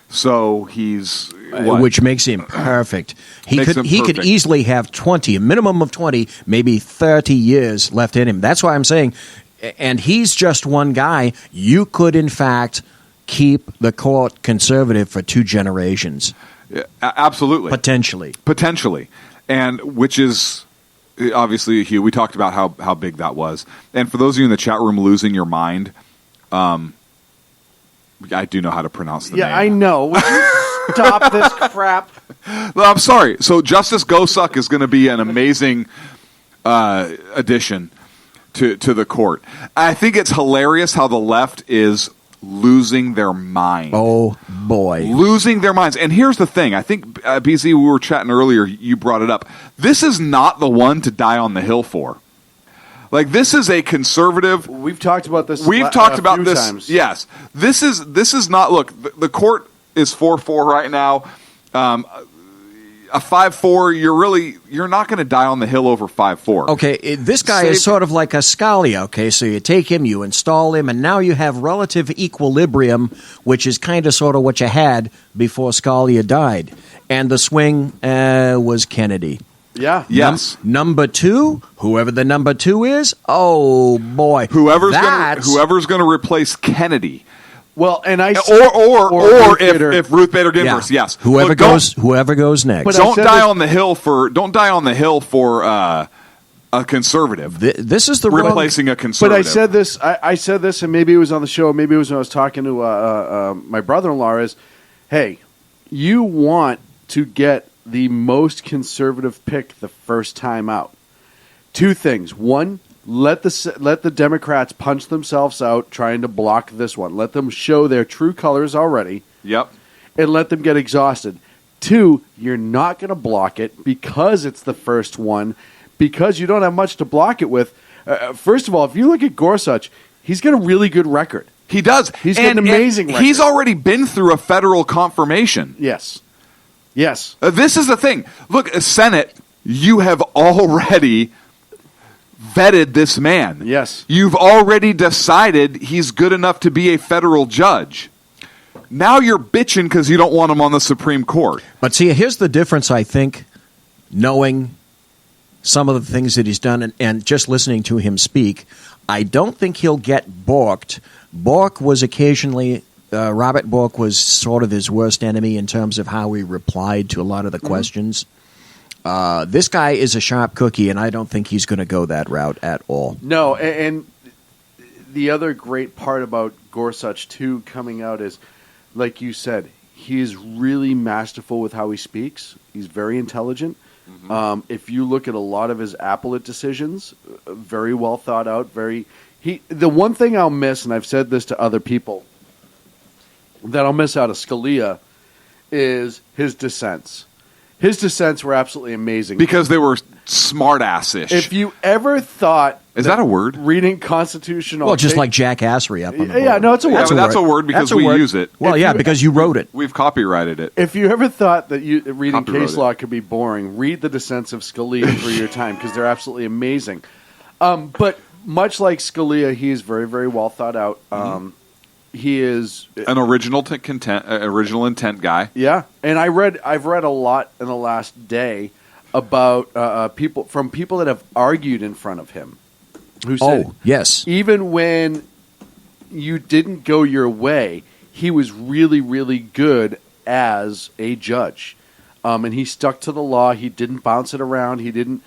so he's which makes him perfect. He could easily have 20, a minimum of 20, maybe 30 years left in him. That's why I'm saying, and he's just one guy. You could, in fact, keep the court conservative for 2 generations. Yeah, absolutely, potentially, and which is. Obviously, Hugh, we talked about how big that was. And for those of you in the chat room losing your mind, I do know how to pronounce the name. Yeah, I know. Would you stop this crap? Well, I'm sorry. So Justice Gorsuch is going to be an amazing addition to the court. I think it's hilarious how the left is losing their mind. Oh, boy. Losing their minds. And here's the thing. I think, BZ, we were chatting earlier, you brought it up. This is not the one to die on the hill for. Like, this is a conservative. We've talked about this. We've talked about this. Times. Yes. This is not. Look, the court is 4-4 right now. A 5-4. You're not going to die on the hill over 5-4. Okay, this guy is sort of like a Scalia. Okay, so you take him, you install him, and now you have relative equilibrium, which is kind of sort of what you had before Scalia died. And the swing was Kennedy. Yeah. Yes. Number two, whoever the number two is, oh boy, whoever's going to replace Kennedy. Well, and I or if Ruth Bader Ginsburg, yes, whoever goes next. But don't die on the hill for a conservative. This is the replacing a conservative. But I said this, and maybe it was on the show, maybe it was when I was talking to my brother-in-law. Is, hey, you want to get the most conservative pick the first time out. Two things. One, let the Democrats punch themselves out trying to block this one. Let them show their true colors already. Yep. And let them get exhausted. Two, you're not going to block it because it's the first one, because you don't have much to block it with. First of all, if you look at Gorsuch, he's got a really good record. He does. He's got an amazing record. He's already been through a federal confirmation. Yes. Yes. This is the thing. Look, Senate, you have already vetted this man. Yes. You've already decided he's good enough to be a federal judge. Now you're bitching because you don't want him on the Supreme Court. But see, here's the difference, I think, knowing some of the things that he's done and just listening to him speak. I don't think he'll get balked. Bork was occasionally... Robert Bork was sort of his worst enemy in terms of how he replied to a lot of the questions. This guy is a sharp cookie, and I don't think he's going to go that route at all. No, and the other great part about Gorsuch, too, coming out is, like you said, he is really masterful with how he speaks. He's very intelligent. Mm-hmm. If you look at a lot of his appellate decisions, very well thought out. The one thing I'll miss, and I've said this to other people, that I'll miss out of Scalia is his dissents. His dissents were absolutely amazing. Because they were smart-ass-ish. If you ever thought... Is that a word? Reading constitutional... Well, just like jacassery up on the board. Yeah, no, it's a word. That's a word because we use it. Well, because you wrote it. We've copyrighted it. If you ever thought that reading case law could be boring, read the dissents of Scalia through your time because they're absolutely amazing. But much like Scalia, he is very, very well thought out. He is an original intent guy. Yeah, and I've read a lot in the last day about people that have argued in front of him, who said, yes, even when you didn't go your way, he was really, really good as a judge, and he stuck to the law. He didn't bounce it around. He didn't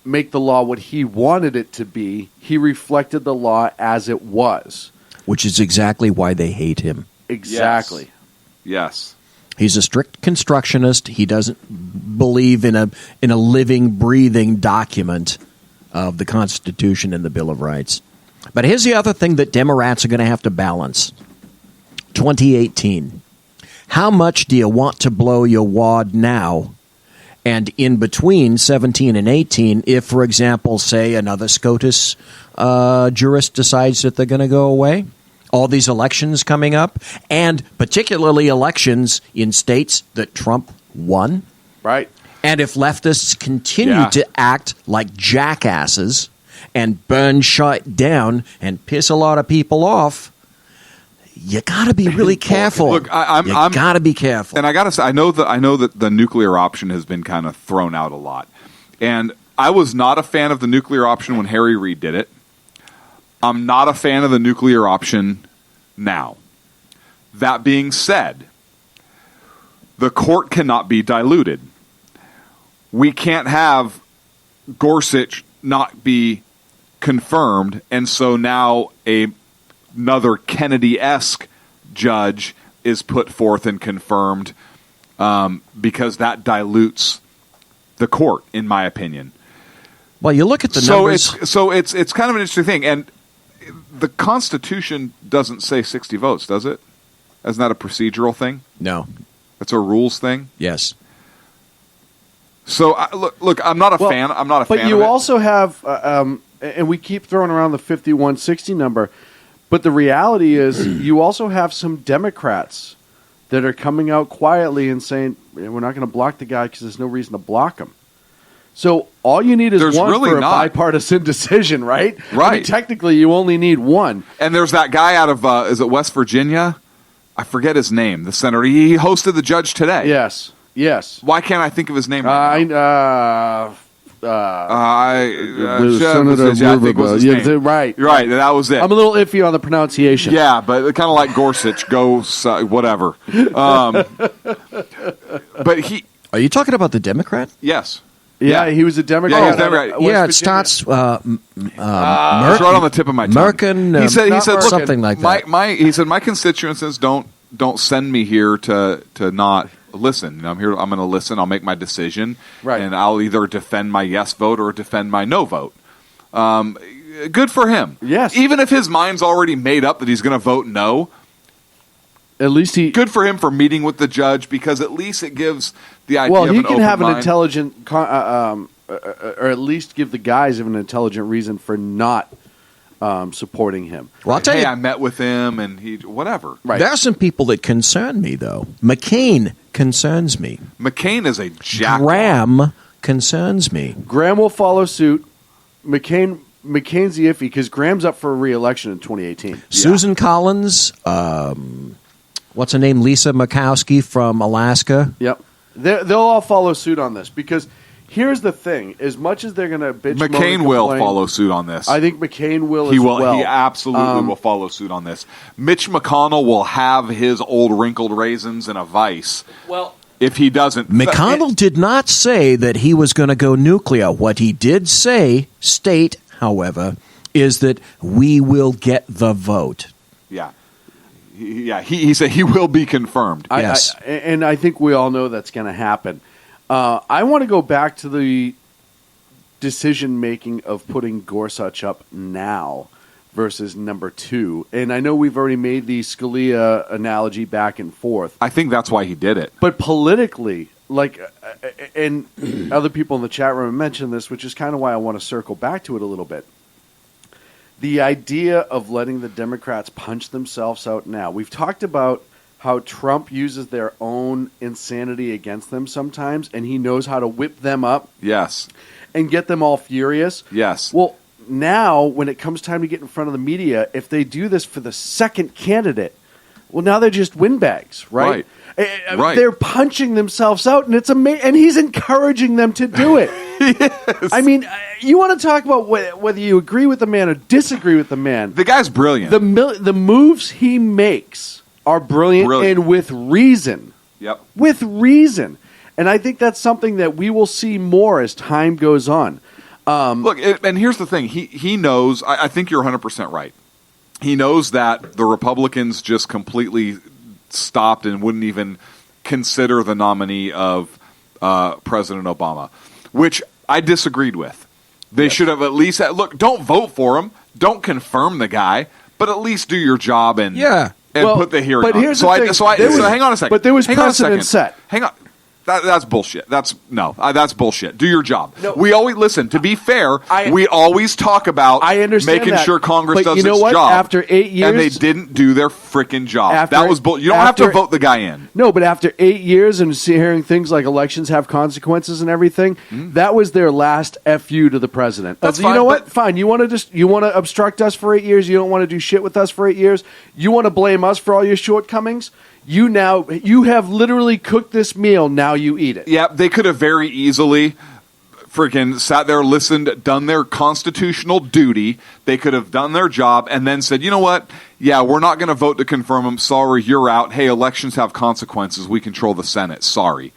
make the law what he wanted it to be. He reflected the law as it was. Which is exactly why they hate him. Exactly. Yes. He's a strict constructionist. He doesn't believe in a living, breathing document of the Constitution and the Bill of Rights. But here's the other thing that Democrats are going to have to balance. 2018. How much do you want to blow your wad now? And in between 17 and 18, if, for example, say another SCOTUS jurist decides that they're going to go away, all these elections coming up, and particularly elections in states that Trump won. Right. And if leftists continue to act like jackasses and burn shit down and piss a lot of people off, you got to be really careful. Look, I'm got to be careful. And I got to say, I know that the nuclear option has been kind of thrown out a lot. And I was not a fan of the nuclear option when Harry Reid did it. I'm not a fan of the nuclear option now. That being said, the court cannot be diluted. We can't have Gorsuch not be confirmed, and so now another Kennedy-esque judge is put forth and confirmed because that dilutes the court, in my opinion. Well, you look at the numbers. So it's kind of an interesting thing, and the Constitution doesn't say 60 votes, does it? Isn't that a procedural thing? No. That's a rules thing? Yes. So, look, I'm not a fan. I'm not a fan But you of it. also have, and we keep throwing around the 5160 number, but the reality is you also have some Democrats that are coming out quietly and saying, we're not going to block the guy because there's no reason to block him. So all you need is There's one really for a not. bipartisan decision, right? Right. I mean, technically, you only need one. And there's that guy out of, is it West Virginia? I forget his name, the senator. He hosted the judge today. Yes. Why can't I think of his name right now? Senator I think was his name. Right. Right, that was it. I'm a little iffy on the pronunciation. Yeah, but kind of like Gorsuch, whatever. But he... Are you talking about the Democrat? Yes. Yeah, he was a Democrat. Yeah, he was a Democrat. Yeah, it starts. It's right on the tip of my tongue. Merkin, he said, look, something like that. He said, my constituents don't send me here to not listen. I'm here. I'm going to listen. I'll make my decision, right. And I'll either defend my yes vote or defend my no vote. Good for him. Yes. Even if his mind's already made up that he's going to vote no. At least good for him for meeting with the judge, because at least it gives the idea. Well, of he an can open have an mind. intelligent, or at least give the guys an intelligent reason for not supporting him. Well, I'll tell you, I met with him, and he whatever. There are some people that concern me, though. McCain concerns me. McCain is a jack. Graham concerns me. Graham will follow suit. McCain's the iffy because Graham's up for re-election in 2018. Susan Collins. What's her name? Lisa Murkowski from Alaska. Yep. They'll all follow suit on this because here's the thing. As much as they're going to bitch, moan, McCain and will complain, follow suit on this. I think McCain will He as will. well. He absolutely will follow suit on this. Mitch McConnell will have his old wrinkled raisins in a vice. Well, if he doesn't, McConnell did not say that he was going to go nuclear. What he did state, however, is that we will get the vote. Yeah. He said he will be confirmed. Yes. And I think we all know that's going to happen. I want to go back to the decision-making of putting Gorsuch up now versus number 2. And I know we've already made the Scalia analogy back and forth. I think that's why he did it. But politically, and other people in the chat room mentioned this, which is kind of why I want to circle back to it a little bit. The idea of letting the Democrats punch themselves out now. We've talked about how Trump uses their own insanity against them sometimes, and he knows how to whip them up. Yes. And get them all furious. Yes. Well, now, when it comes time to get in front of the media, if they do this for the second candidate, well, now they're just windbags, right? Right. They're punching themselves out, and it's amazing. And he's encouraging them to do it. Yes. I mean, you want to talk about whether you agree with the man or disagree with the man. The guy's brilliant. The moves he makes are brilliant and with reason. Yep. With reason. And I think that's something that we will see more as time goes on. Look, and here's the thing. He knows, I think you're 100% right. He knows that the Republicans just completely stopped and wouldn't even consider the nominee of President Obama, which I disagreed with. They should have at least said, look, don't vote for him, don't confirm the guy, but at least do your job and put the hearing but on. Here's So the thing. so hang on a second. But there was hang on a precedent second. set. Hang on. That's bullshit. That's bullshit. Do your job. No. We always listen. To be fair, we always talk about making sure Congress does its job. After 8 years, and they didn't do their freaking job. That was you don't have to vote the guy in. No, but after 8 years and hearing things like elections have consequences and everything, that was their last FU to the president. That's you fine, know what? Fine. You want to obstruct us for 8 years. You don't want to do shit with us for 8 years. You want to blame us for all your shortcomings. You have literally cooked this meal. Now you eat it. Yeah, they could have very easily freaking sat there, listened, done their constitutional duty. They could have done their job and then said, you know what? Yeah, we're not going to vote to confirm him. Sorry, you're out. Hey, elections have consequences. We control the Senate. Sorry.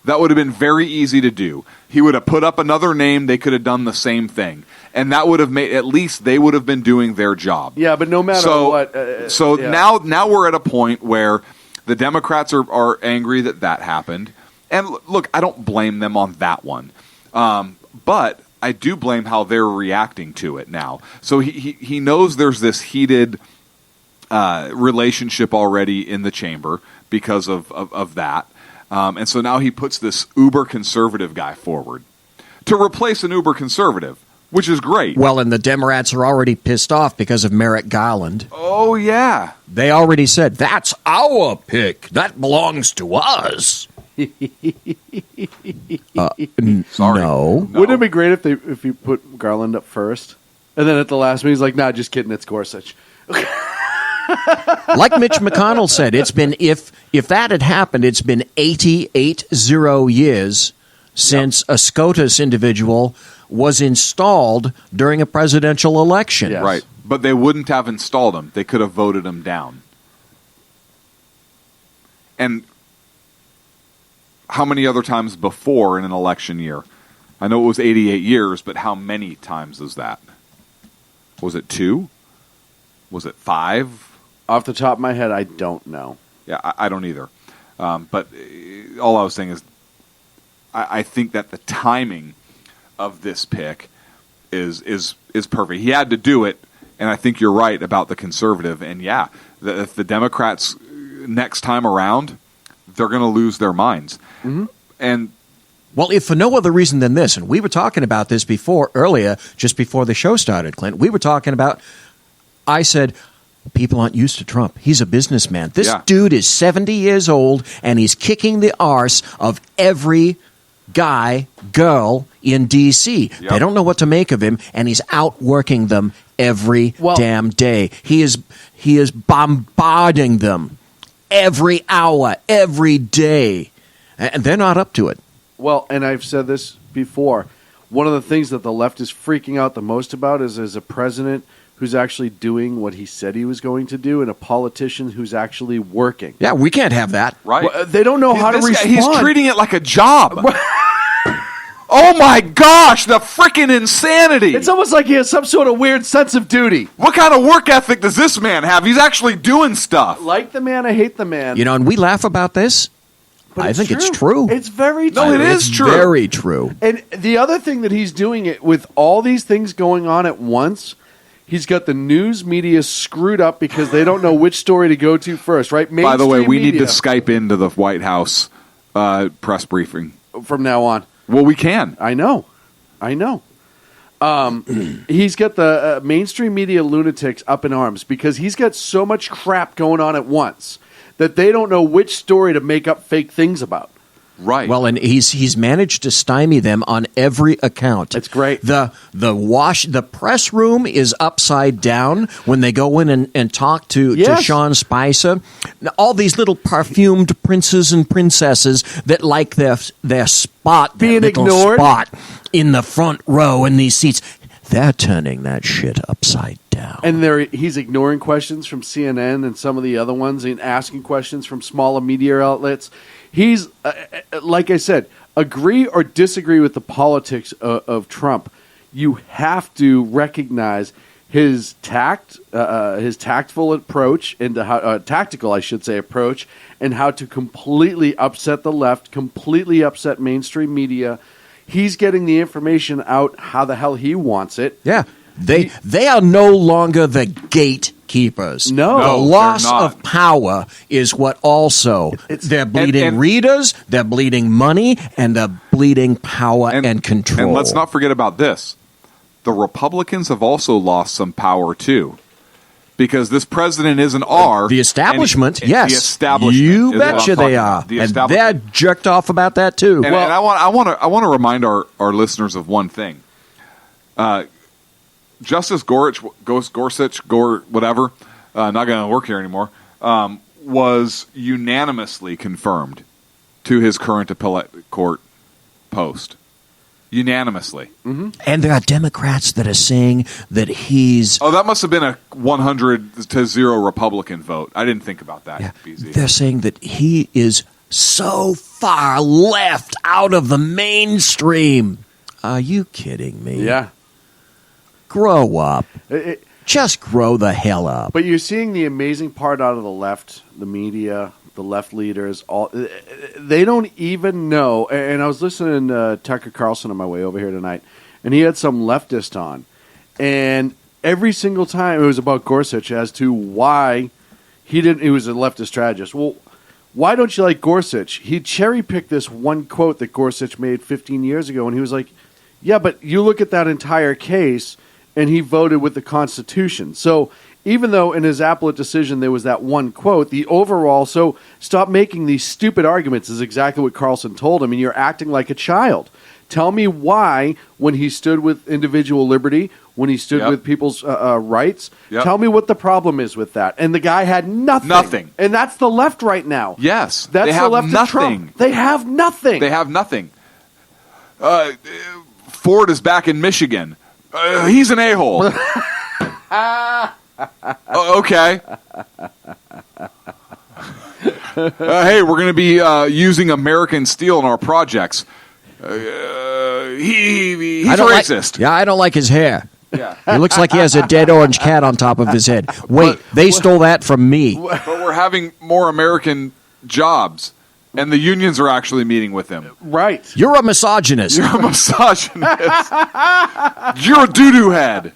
That would have been very easy to do. He would have put up another name. They could have done the same thing. And that would have made, at least they would have been doing their job. Yeah, but no matter what. Now we're at a point where the Democrats are angry that happened. And look, I don't blame them on that one. But I do blame how they're reacting to it now. So he knows there's this heated relationship already in the chamber because of that. And so now he puts this uber conservative guy forward to replace an uber conservative, which is great. Well, and the Democrats are already pissed off because of Merrick Garland. Oh, yeah. They already said, that's our pick. That belongs to us. Sorry. No. Wouldn't it be great if you put Garland up first, and then at the last meeting he's like, "Nah, just kidding. It's Gorsuch." Like Mitch McConnell said, it's been if that had happened, it's been 88 years since a SCOTUS individual was installed during a presidential election. Yes. Right. But they wouldn't have installed him. They could have voted him down. And how many other times before in an election year? I know it was 88 years, but how many times is that? Was it 2? Was it 5? Off the top of my head, I don't know. Yeah, I don't either. But all I was saying is I think that the timing of this pick is perfect. He had to do it, and I think you're right about the conservative. And yeah, if the Democrats next time around, they're going to lose their minds. Mm-hmm. And well, if for no other reason than this, and we were talking about this earlier, just before the show started, Clint, we were talking about, I said, people aren't used to Trump. He's a businessman. This dude is 70 years old, and he's kicking the arse of every guy, girl in D.C. Yep. They don't know what to make of him, and he's outworking them every damn day. He is bombarding them every hour, every day, and they're not up to it. Well, and I've said this before. One of the things that the left is freaking out the most about is a president who's actually doing what he said he was going to do, and a politician who's actually working. Yeah, we can't have that. Right. Well, they don't know how to respond. He's treating it like a job. Oh my gosh, the freaking insanity. It's almost like he has some sort of weird sense of duty. What kind of work ethic does this man have? He's actually doing stuff. Like the man, I hate the man. You know, and we laugh about this. But I think it's true. It's very true. No, it is true. Very true. And the other thing that he's doing it with all these things going on at once, he's got the news media screwed up because they don't know which story to go to first, right? By the way, we need media. to Skype into the White House press briefing. From now on. Well, we can. I know. He's got the mainstream media lunatics up in arms because he's got so much crap going on at once that they don't know which story to make up fake things about. Right. Well, and he's managed to stymie them on every account. It's great. The press room is upside down when they go in and talk to Sean Spicer. All these little perfumed princes and princesses that like their spot, being their little ignored spot in the front row in these seats. They're turning that shit upside down. And he's ignoring questions from CNN and some of the other ones and asking questions from smaller media outlets. He's, like I said, agree or disagree with the politics of Trump. You have to recognize his tactful approach into how tactical, I should say, approach, and how to completely upset the left, completely upset mainstream media. He's getting the information out how the hell he wants it. Yeah. They are no longer the gatekeepers. No, the loss of power is what also they're bleeding readers, they're bleeding money, and they're bleeding power and control. And let's not forget about this. The Republicans have also lost some power too. Because this president is an R. The establishment, yes. The establishment. You betcha they are. And they're jerked off about that too. And I want to remind our listeners of one thing. Justice Gorsuch, whatever, not going to work here anymore, was unanimously confirmed to his current appellate court post. Unanimously. Mm-hmm. And there are Democrats that are saying that he's... Oh, that must have been a 100-0 Republican vote. I didn't think about that, BZ. They're saying that he is so far left out of the mainstream. Are you kidding me? Yeah. Grow up. Just grow the hell up. But you're seeing the amazing part out of the left, the media, the left leaders. They don't even know. And I was listening to Tucker Carlson on my way over here tonight, and he had some leftist on, and every single time it was about Gorsuch as to why he didn't. He was a leftist strategist. Well, why don't you like Gorsuch? He cherry picked this one quote that Gorsuch made 15 years ago, and he was like, "Yeah, but you look at that entire case, and he voted with the Constitution." So even though in his appellate decision there was that one quote, the overall, so stop making these stupid arguments is exactly what Carlson told him, and you're acting like a child. Tell me why, when he stood with individual liberty, when he stood with people's rights, tell me what the problem is with that. And the guy had nothing. Nothing. And that's the left right now. Yes. That's they the have left of nothing. Trump. They have nothing. They have nothing. Ford is back in Michigan. He's an a-hole. Okay. Hey, we're going to be using American steel in our projects. He's racist. I don't like his hair. Yeah. He looks like he has a dead orange cat on top of his head. Wait, they stole that from me. But we're having more American jobs, and the unions are actually meeting with him. Right. You're a misogynist. You're a misogynist. You're a doo-doo head.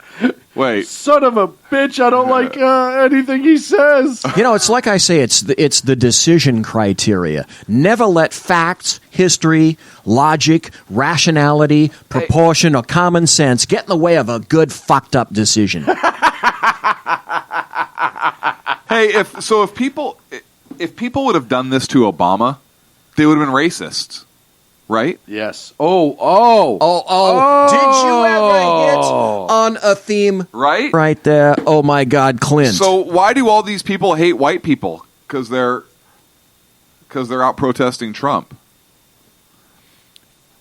Wait. Son of a bitch, I don't like anything he says. You know, it's like I say, it's the decision criteria. Never let facts, history, logic, rationality, proportion, or common sense get in the way of a good fucked up decision. Hey, if people would have done this to Obama, they would have been racists, right? Yes. Oh. Did you ever hit on a theme? Right? Right there. Oh, my God, Clint. So why do all these people hate white people? Because they're out protesting Trump.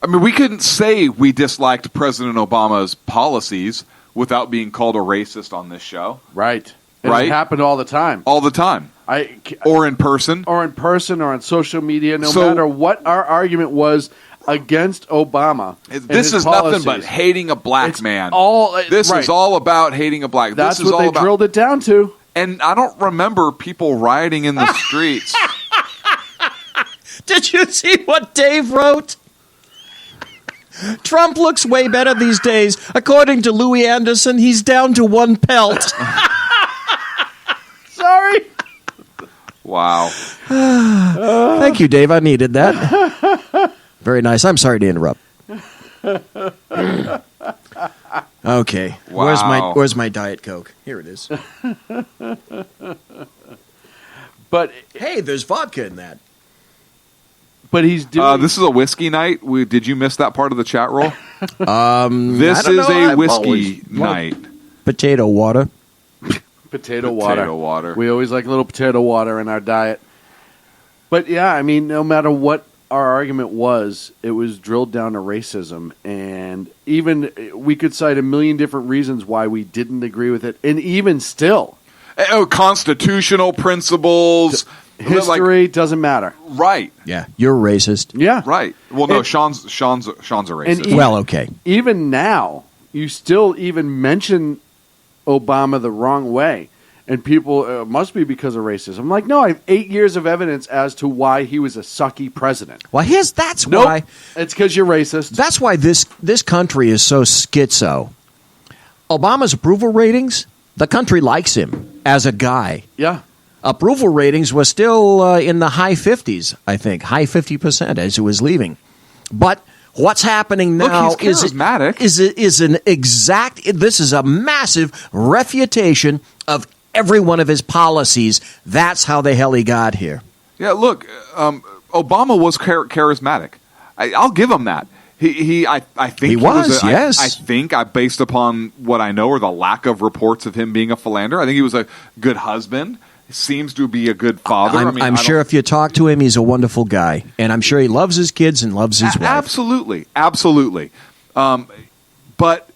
I mean, we couldn't say we disliked President Obama's policies without being called a racist on this show. Right. And Right? It happened all the time. All the time. Or in person. Or on social media, no So- matter what our argument was against Obama. and This his is nothing but policies. hating a black It's man. This is all about hating a black. That's this is what all they about, drilled it down to. And I don't remember people rioting in the streets. Did you see what Dave wrote? Trump looks way better these days. According to Louis Anderson, he's down to one pelt. Sorry. Wow. Thank you, Dave. I needed that. Very nice. I'm sorry to interrupt. Okay. Wow. Where's my Diet Coke? Here it is. But hey, there's vodka in that. But he's doing. This is a whiskey night. Did you miss that part of the chat roll? This I don't is know. a I've whiskey always night. Potato water. Potato water. We always like a little potato water in our diet. But yeah, I mean, no matter what our argument was, it was drilled down to racism. And even we could cite a million different reasons why we didn't agree with it. And even still. Constitutional principles. History doesn't matter. Right. Yeah, you're a racist. Yeah. Right. Well, no, Sean's a racist. And well, okay. Even now, you still even mention Obama the wrong way. And people, must be because of racism. I'm like, no, I have 8 years of evidence as to why he was a sucky president. Well, that's Nope. why. It's because you're racist. That's why this country is so schizo. Obama's approval ratings, the country likes him as a guy. Yeah. Approval ratings were still in the high 50s, I think, high 50% as he was leaving. But what's happening now Look, he's charismatic. This is a massive refutation of every one of his policies. That's how the hell he got here. Yeah, look, Obama was charismatic. I'll give him that. I think he was. Yes, I think based upon what I know or the lack of reports of him being a philanderer, I think he was a good husband. Seems to be a good father. I'm sure if you talk to him, he's a wonderful guy, and I'm sure he loves his kids and loves his wife. Absolutely. But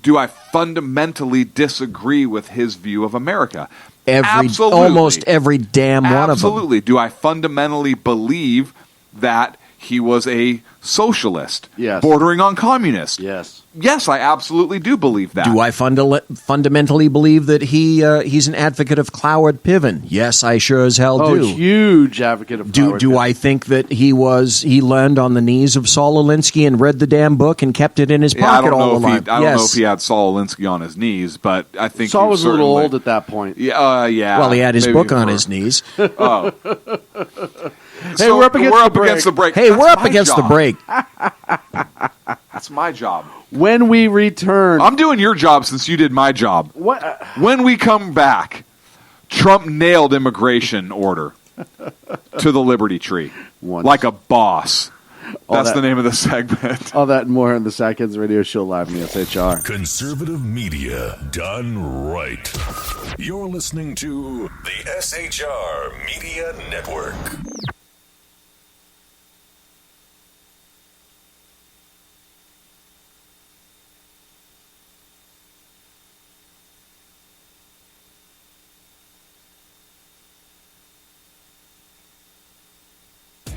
do I fundamentally disagree with his view of America? Almost every damn one of them. Absolutely. Do I fundamentally believe that he was a socialist, Yes. bordering on communist. Yes. Yes, I absolutely do believe that. Do I fundamentally believe that he's an advocate of Cloward Piven? Yes, I sure as hell Oh, do. huge advocate of Do Cloward do Piven. I think that he learned on the knees of Saul Alinsky and read the damn book and kept it in his Yeah, I pocket don't all know the if time? I don't know if he had Saul Alinsky on his knees, but I think Saul he was a little certainly- old at that point. Yeah, yeah. Well, he had his maybe book on more. his knees. Oh. Hey, So we're up against the break. Hey, That's we're up my against the job. break. That's my job. When we return, I'm doing your job since you did my job. What? When we come back, Trump nailed immigration order to the Liberty Tree like a boss. All That's that- the name of the segment. all that and more on the Sackheads Radio Show live in the SHR. Conservative media done right. You're listening to the SHR Media Network.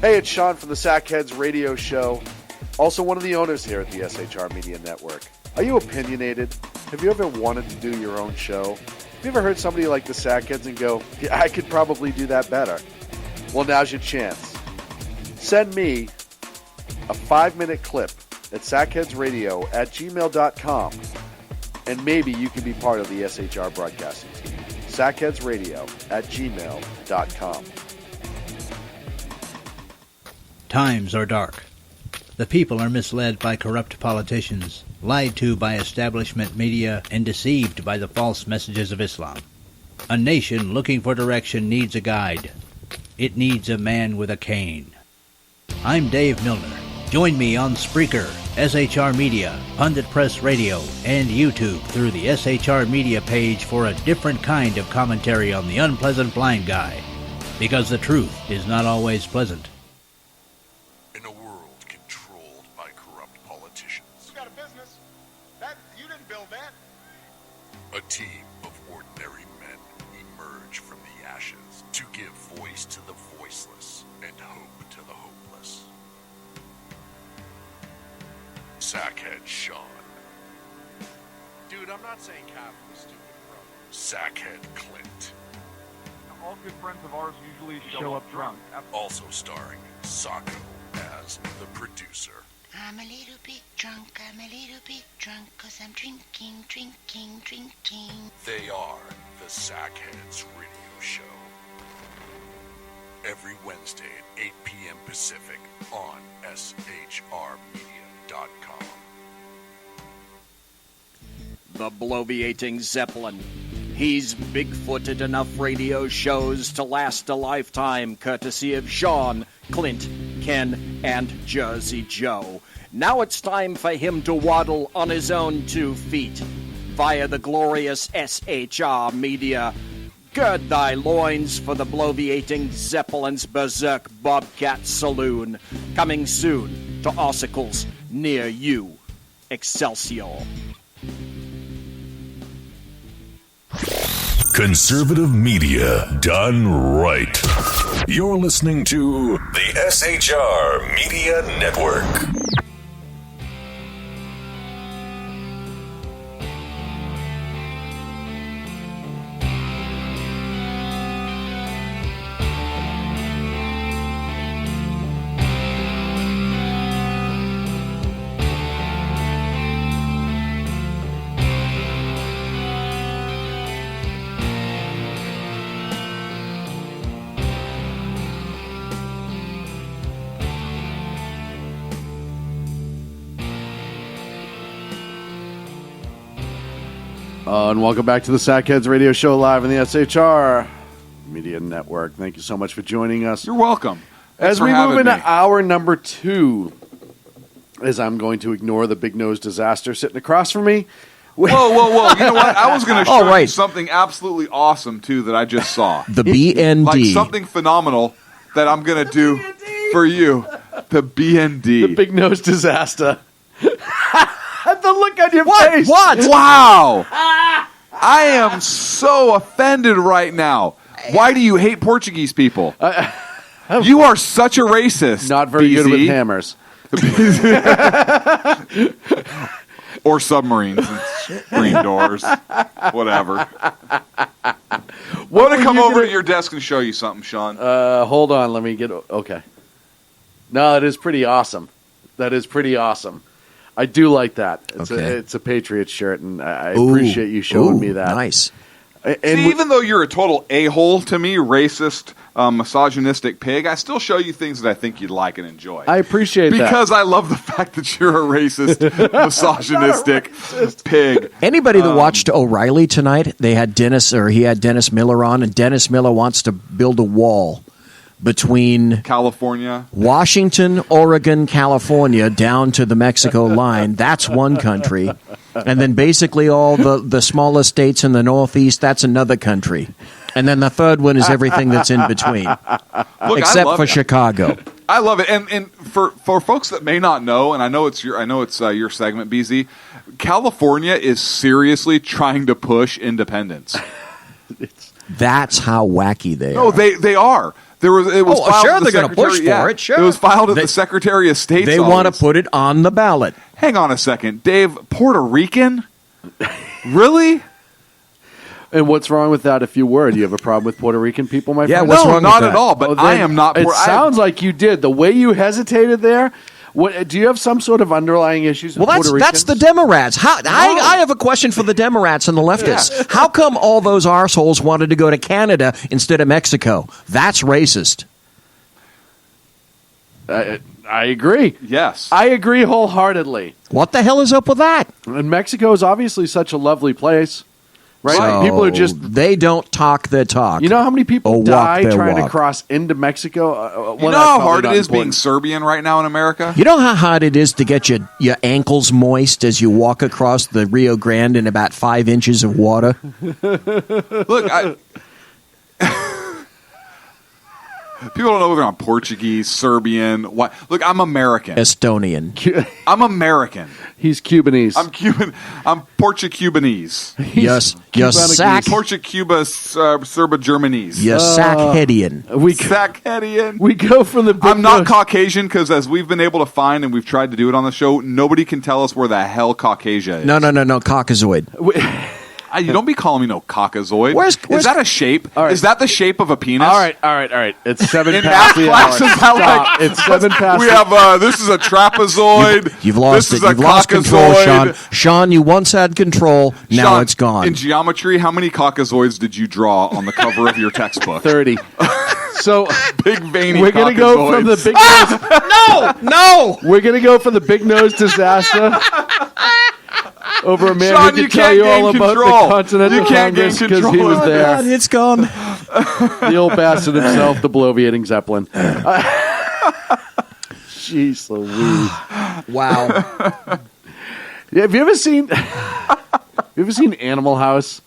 Hey, it's Sean from the Sackheads Radio Show, also one of the owners here at the SHR Media Network. Are you opinionated? Have you ever wanted to do your own show? Have you ever heard somebody like the Sackheads and go, yeah, I could probably do that better? Well, now's your chance. Send me a 5-minute clip at sackheadsradio@gmail.com, and maybe you can be part of the SHR broadcasting team. sackheadsradio@gmail.com. Times are dark. The people are misled by corrupt politicians, lied to by establishment media, and deceived by the false messages of Islam. A nation looking for direction needs a guide. It needs a man with a cane. I'm Dave Milner. Join me on Spreaker, SHR Media, Pundit Press Radio, and YouTube through the SHR Media page for a different kind of commentary on the unpleasant blind guy. Because the truth is not always pleasant. In a world controlled by corrupt politicians, You got a business. That you didn't build that. a team of ordinary men emerge from the ashes to give voice to the voiceless and hope to the hopeless. Sackhead Sean. Dude, I'm not saying Cap was stupid, bro. Sackhead Clint. All good friends of ours usually show up drunk. Also starring Sacco as the producer. I'm a little bit drunk, I'm a little bit drunk, 'cause I'm drinking, drinking, drinking. They are the Sackheads Radio Show. Every Wednesday at 8 p.m. Pacific on SHRmedia.com. The bloviating Zeppelin. He's big-footed enough radio shows to last a lifetime, courtesy of Sean, Clint, Ken, and Jersey Joe. Now it's time for him to waddle on his own 2 feet via the glorious SHR Media. Gird thy loins for the bloviating Zeppelin's Berserk Bobcat Saloon. Coming soon to Ossicles near you. Excelsior. Conservative media done right. You're listening to the SHR Media Network. And welcome back to the Sackheads Radio Show live in the SHR Media Network. Thank you so much for joining us. You're welcome. Thanks As for we move having into me. hour number 2, as I'm going to ignore the big nose disaster sitting across from me. Whoa, whoa, whoa. You know what? I was going to show Oh, right. you something absolutely awesome, too, that I just saw. The BND. Like something phenomenal that I'm going to do for you. The BND. The big nose disaster. The look on your face. What? Wow. I am so offended right now. Why do you hate Portuguese people? You are such a racist. Not very good with BZ. hammers. Or submarines and screen doors. Whatever. I want to come over to your desk and show you something, Sean. Hold on. Let me get... Okay. No, that is pretty awesome. That is pretty awesome. I do like that. It's a Patriot shirt, and I appreciate you showing me that. Nice. See, even though you're a total a-hole to me, racist, misogynistic pig, I still show you things that I think you'd like and enjoy. I appreciate that. Because I love the fact that you're a racist, misogynistic pig. Anybody that watched O'Reilly tonight, he had Dennis Miller on, and Dennis Miller wants to build a wall between California, Washington, Oregon, California, down to the Mexico line. That's one country. And then basically all the smaller states in the Northeast, that's another country. And then the third one is everything that's in between. Look, except for Chicago. I love it. And for folks that may not know, and I know it's your segment, BZ, California is seriously trying to push independence. That's how wacky they are. No, they are. It was filed sure, at the they're going to push for it. Sure, it was filed at the Secretary of State's They want to put it on the ballot. Hang on a second, Dave. Puerto Rican? Really? And what's wrong with that if you were? Do you have a problem with Puerto Rican people, my friend? what's wrong with that? Not at all, but I am not. It sounds like you did. The way you hesitated there, do you have some sort of underlying issues with Puerto Ricans? That's the Democrats. I have a question for the Democrats and the leftists. Yeah. How come all those arseholes wanted to go to Canada instead of Mexico? That's racist. I agree. Yes. I agree wholeheartedly. What the hell is up with that? And Mexico is obviously such a lovely place. Right? So people are just... They don't talk their talk. You know how many people die trying to walk. cross into Mexico? You know how hard it is being Serbian right now in America? You know how hard it is to get your ankles moist as you walk across the Rio Grande in about 5 inches of water? Look, people don't know whether I'm Portuguese, Serbian. What? Look, I'm American. Estonian. I'm American. He's Cubanese. I'm Cuban. I'm Portuguese. Yes. Sack. Portucuba, Serba, Germanese. Yes, Sackhedian. Sackhedian. We go from the big I'm not Caucasian because as we've been able to find and we've tried to do it on the show, nobody can tell us where the hell Caucasia is. No, Caucasoid. You don't be calling me no Caucasoid. Where's is that a shape? Right. Is that the shape of a penis? All right. It's 7 In past math the classes, hour. Stop. It's 7 past. We have this is a trapezoid. You've lost this it. Is You've a lost control, caucasoid. Sean. Sean, you once had control. Now Sean, it's gone. In geometry, how many Caucasoids did you draw on the cover of your textbook? 30. So big veiny. We're gonna go from the big nose. No. We're gonna go from the big nose disaster. Over a man Sean, who you can tell can't you all gain about control. the Continental You can't gain Congress because he control. was there. God, it's gone. The old bastard himself, the bloviating Zeppelin. Jeez Louise. Wow. Have you ever seen Animal House?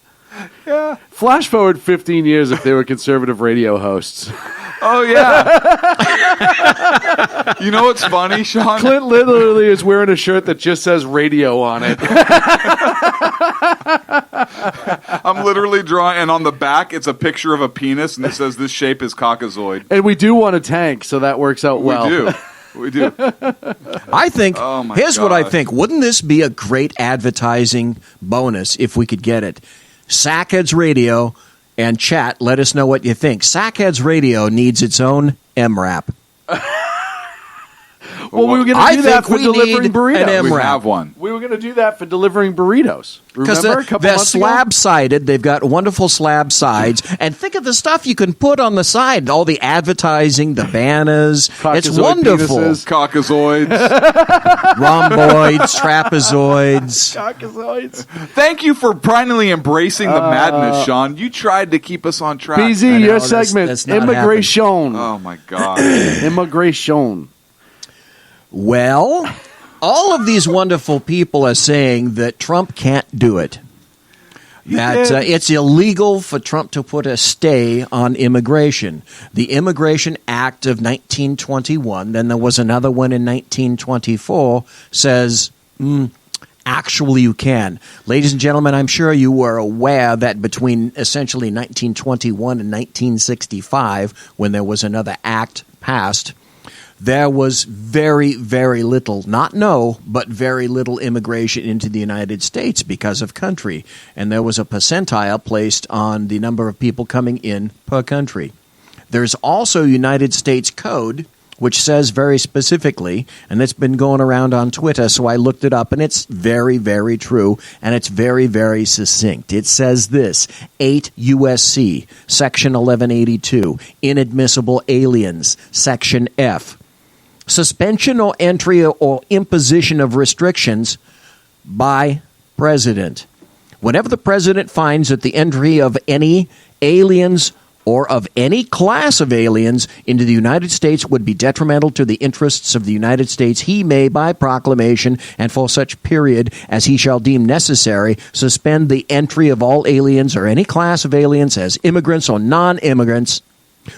Yeah. Flash forward 15 years if they were conservative radio hosts. Oh, yeah. You know what's funny, Sean? Clint literally is wearing a shirt that just says radio on it. I'm literally drawing, and on the back, it's a picture of a penis, and it says this shape is Caucasoid. And we do want a tank, so that works out well. We do. I think, here's what I gosh. think. Wouldn't this be a great advertising bonus if we could get it? Sackheads Radio and chat, let us know what you think. Sackheads Radio needs its own MRAP. Well, we were going I to do that think for we delivering need burritos. an We MRAP. have one. We were going to do that for delivering burritos. Because Remember a couple they're months ago? slab-sided. They've got wonderful slab sides. And think of the stuff you can put on the side. All the advertising, the banners. It's Caucasoid wonderful. penises. Caucasoids. Rhomboids, trapezoids. Caucasoids. Thank you for finally embracing the madness, Sean. You tried to keep us on track. BZ, know, your that's segment. not Immigration. Oh, my God. Immigration. Well, all of these wonderful people are saying that Trump can't do it. That it's illegal for Trump to put a stay on immigration. The Immigration Act of 1921, then there was another one in 1924, says, actually you can. Ladies and gentlemen, I'm sure you were aware that between essentially 1921 and 1965, when there was another act passed, there was very, very little, not no, but very little immigration into the United States because of country. And there was a percentile placed on the number of people coming in per country. There's also United States Code, which says very specifically, and it's been going around on Twitter, so I looked it up, and it's very, very true, and it's very, very succinct. It says this, 8 U.S.C., Section 1182, Inadmissible Aliens, Section F, suspension or entry or imposition of restrictions by President. Whenever the President finds that the entry of any aliens or of any class of aliens into the United States would be detrimental to the interests of the United States, he may, by proclamation and for such period as he shall deem necessary, suspend the entry of all aliens or any class of aliens as immigrants or non-immigrants,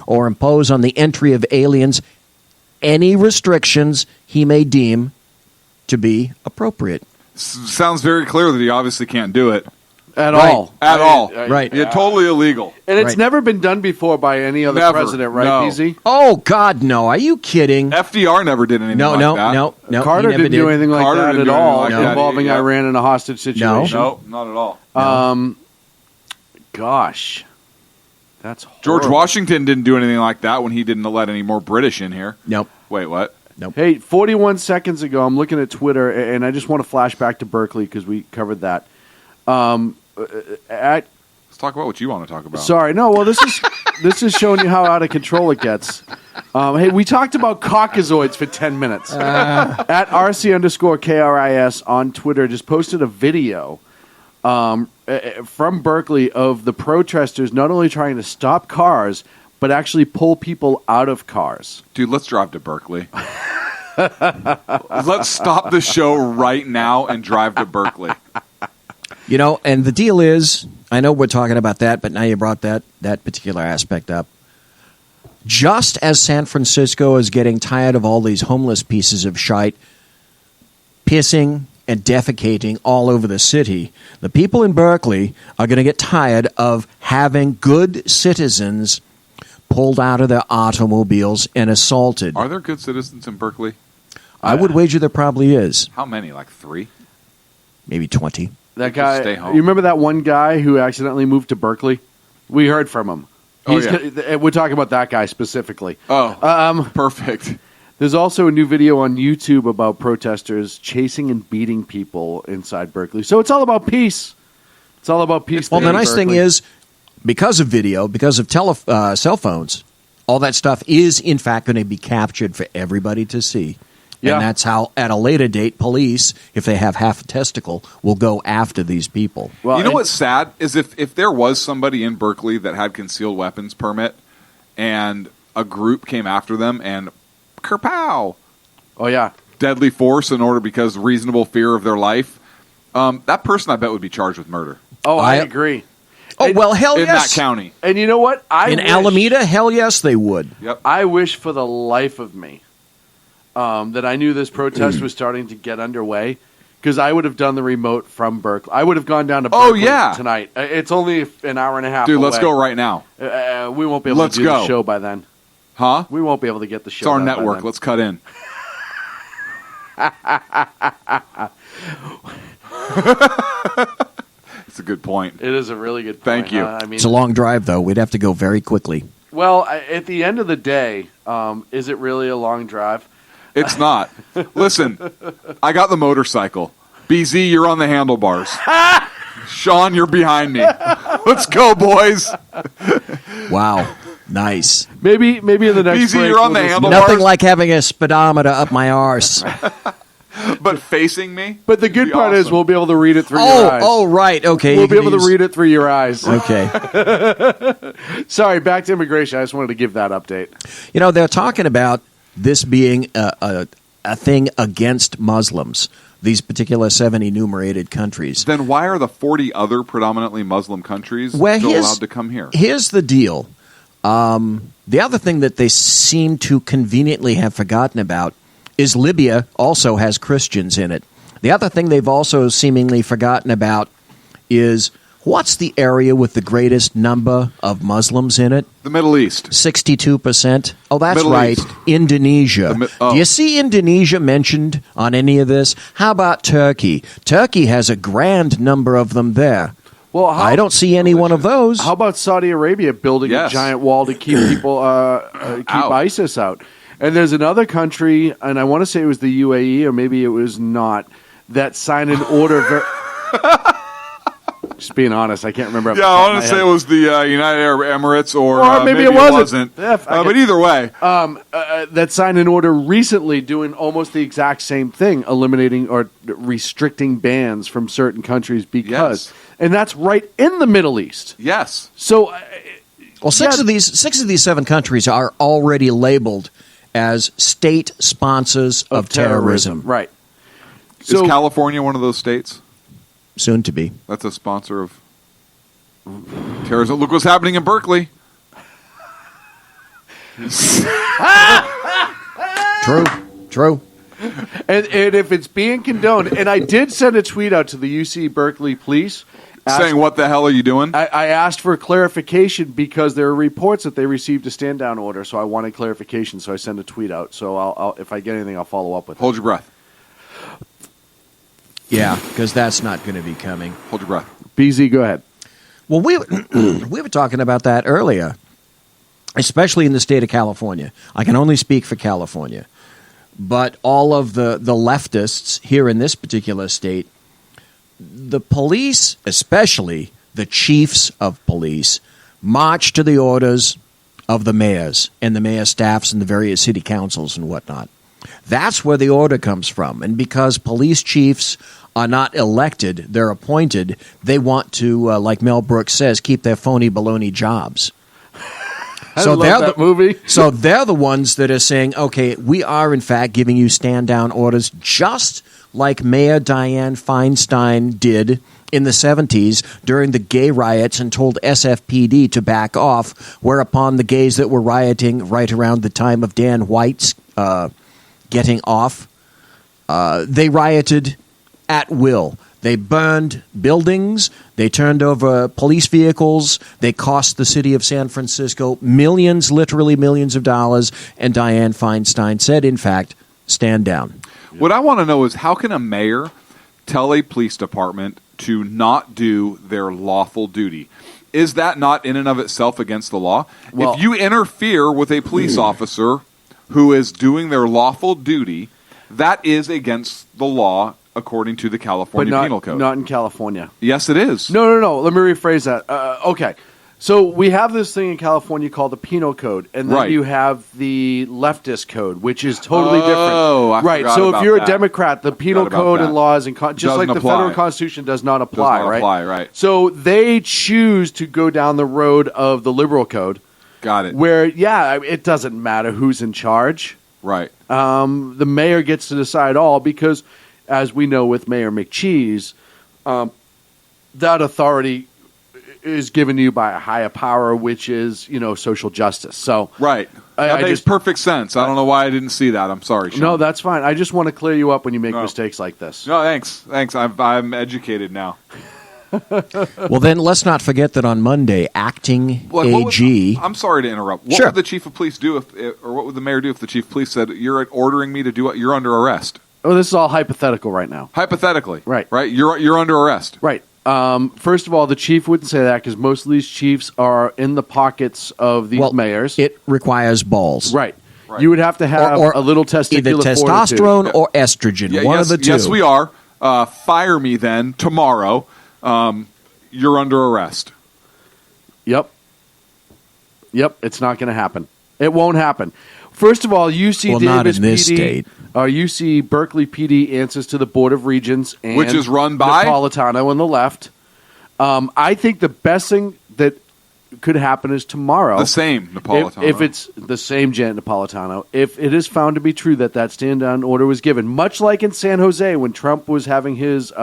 or impose on the entry of aliens any restrictions he may deem to be appropriate. Sounds very clear that he obviously can't do it. At Right. all. At all. Right. Yeah, totally illegal. And it's never been done before by any other Never. president, right, No. BZ? Oh, God, no. Are you kidding? FDR never did anything No, like no, that. no, no. Carter he never didn't do anything like Carter that didn't at do anything all like that involving either. Iran in a hostage situation. No, not at all. Gosh. That's George horrible. Washington didn't do anything like that when he didn't let any more British in here. Nope. Wait, what? Nope. Hey, 41 seconds ago, I'm looking at Twitter, and I just want to flash back to Berkeley because we covered that. At Let's talk about what you want to talk about. Sorry, no. Well, this is showing you how out of control it gets. Hey, we talked about Caucasoids for 10 minutes. At RC_KRIS on Twitter just posted a video from Berkeley of the protesters not only trying to stop cars, but actually pull people out of cars. Dude, let's drive to Berkeley. Let's stop the show right now and drive to Berkeley. You know, and the deal is, I know we're talking about that, but now you brought that particular aspect up. Just as San Francisco is getting tired of all these homeless pieces of shite pissing and defecating all over the city, the people in Berkeley are going to get tired of having good citizens pulled out of their automobiles and assaulted. Are there good citizens in Berkeley? I would wager there probably is. How many? Like 3? Maybe 20. That Just guy, stay home. you remember that one guy who accidentally moved to Berkeley? We heard from him. Oh, We're talking about that guy specifically. Oh, perfect. There's also a new video on YouTube about protesters chasing and beating people inside Berkeley. So it's all about peace. It's all about peace. Well, the there in nice thing Berkeley. is, because of video, because of cell phones, all that stuff is, in fact, going to be captured for everybody to see. Yeah. And that's how, at a later date, police, if they have half a testicle, will go after these people. Well, you know what's sad is if there was somebody in Berkeley that had concealed weapons permit and a group came after them and kerpow, oh yeah, deadly force in order because reasonable fear of their life, that person I bet would be charged with murder. Oh, I agree. Oh, well, hell in yes. that county. And you know what? In Alameda, hell yes, they would. Yep. I wish for the life of me that I knew this protest was starting to get underway, because I would have done the remote from Berkeley. I would have gone down to Berkeley tonight. It's only an hour and a half Dude, away. let's go right now. We won't be able Let's to do go. the show by then. Huh? We won't be able to get the show It's our done by network. then. Let's cut in. It's a good point. It is a really good point. Thank you. I mean, It's a long drive, though. We'd have to go very quickly. well, at the end of the day, is it really a long drive? It's not. Listen, I got the motorcycle. BZ, you're on the handlebars. Sean, you're behind me. Let's go, boys. Wow. Nice. Maybe in the next BZ, break, you're on the we'll just- handlebars. Nothing like having a speedometer up my arse. But facing me? But the good Be part is awesome. we'll be able to read it through your eyes. Oh, right. Okay. We'll you be can able to use- read it through your eyes. Okay. Sorry, back to immigration. I just wanted to give that update. You know, they're talking about this being a thing against Muslims, these particular 7 enumerated countries. Then why are the 40 other predominantly Muslim countries still allowed to come here? Here's the deal. The other thing that they seem to conveniently have forgotten about is Libya also has Christians in it. The other thing they've also seemingly forgotten about is What's the area with the greatest number of Muslims in it? The Middle East. 62%. Oh, that's Middle right. East. Indonesia. Oh. Do you see Indonesia mentioned on any of this? How about Turkey? Turkey has a grand number of them there. Well, I don't see any one of those. How about Saudi Arabia building a giant wall to keep people keep ISIS out? And there's another country, and I want to say it was the UAE, or maybe it was not, that signed an order. Just being honest, I can't remember. Yeah, I want to say it was the United Arab Emirates, or maybe it wasn't. But either way, that signed an order recently doing almost the exact same thing, eliminating or restricting bans from certain countries because, and that's right in the Middle East. Yes. So, well, six of these 7 countries are already labeled as state sponsors of terrorism. Right. Is California one of those states? Soon to be. That's a sponsor of terrorism. Look what's happening in Berkeley. True. And if it's being condoned, and I did send a tweet out to the UC Berkeley police saying, "What the hell are you doing?" I asked for clarification because there are reports that they received a stand down order, so I wanted clarification. So I sent a tweet out. So I'll if I get anything, I'll follow up with it. Hold your breath. Yeah, because that's not going to be coming. Hold your breath. BZ, go ahead. Well, we were talking about that earlier, especially in the state of California. I can only speak for California. But all of the leftists here in this particular state, the police, especially the chiefs of police, march to the orders of the mayors and the mayor staffs and the various city councils and whatnot. That's where the order comes from. And because police chiefs are not elected, they're appointed, they want to, like Mel Brooks says, keep their phony baloney jobs. I love that movie. So they're the ones that are saying, okay, we are in fact giving you stand-down orders, just like Mayor Dianne Feinstein did in the 70s during the gay riots and told SFPD to back off, whereupon the gays that were rioting right around the time of Dan White's getting off, they rioted at will. They burned buildings. They turned over police vehicles. They cost the city of San Francisco millions, literally millions of dollars. And Dianne Feinstein said, in fact, stand down. What I want to know is, how can a mayor tell a police department to not do their lawful duty? Is that not in and of itself against the law? Well, if you interfere with a police officer who is doing their lawful duty, that is against the law according to the California Penal Code. Not in California. Yes, it is. No. Let me rephrase that. Okay. So we have this thing in California called the Penal Code, and then you have the leftist code, which is totally different. I right. forgot So about if you're that. a Democrat, the Penal Code and laws and just like the apply. federal Constitution does not apply. Does not apply, right. So they choose to go down the road of the liberal code. Got it. Where it doesn't matter who's in charge. Right. The mayor gets to decide all because, as we know with Mayor McCheese, that authority is given to you by a higher power, which is, social justice. So right. That makes perfect sense. I don't know why I didn't see that. I'm sorry, Sean. No, that's fine. I just want to clear you up when you make mistakes like this. No, thanks. I'm educated now. Well, then let's not forget that on Monday, acting AG. I'm sorry to interrupt. What would the chief of police do or what would the mayor do if the chief of police said, "You're ordering me to do what? You're under arrest"? Oh, this is all hypothetical right now. Hypothetically, right? You're under arrest, right? First of all, the chief wouldn't say that because most of these chiefs are in the pockets of these mayors. It requires balls, right? You would have to have or a little testicular either testosterone or estrogen. One of the two. Yes, we are. Fire me then tomorrow. You're under arrest. Yep. It's not going to happen. It won't happen. First of all, UC not Davis in this PD, state. UC Berkeley PD answers to the Board of Regents, and which is run by Napolitano on the left. I think the best thing that could happen is tomorrow. The same Napolitano. If it's the same Janet Napolitano, if it is found to be true that stand-down order was given, much like in San Jose when Trump was having his we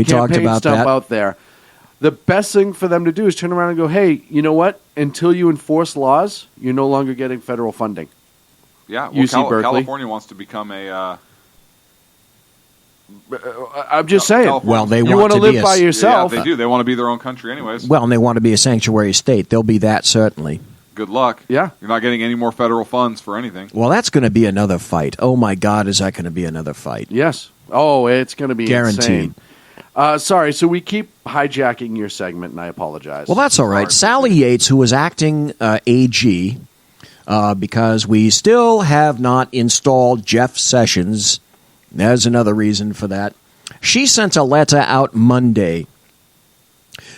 talked about stump that out there, the best thing for them to do is turn around and go, hey, you know what? Until you enforce laws, you're no longer getting federal funding. Yeah, well, UC Berkeley. California wants to become a I'm just saying. Well, they you want to to live be by a- yourself. Yeah, they do. They want to be their own country anyways. Well, and they want to be a sanctuary state. They'll be that, certainly. Good luck. Yeah. You're not getting any more federal funds for anything. Well, that's going to be another fight. Oh, my God, is that going to be another fight? Yes. Oh, it's going to be Guaranteed. insane. Sorry, so we keep hijacking your segment, and I apologize. Well, that's all right. Sally Yates, who was acting AG, because we still have not installed Jeff Sessions. There's another reason for that. She sent a letter out Monday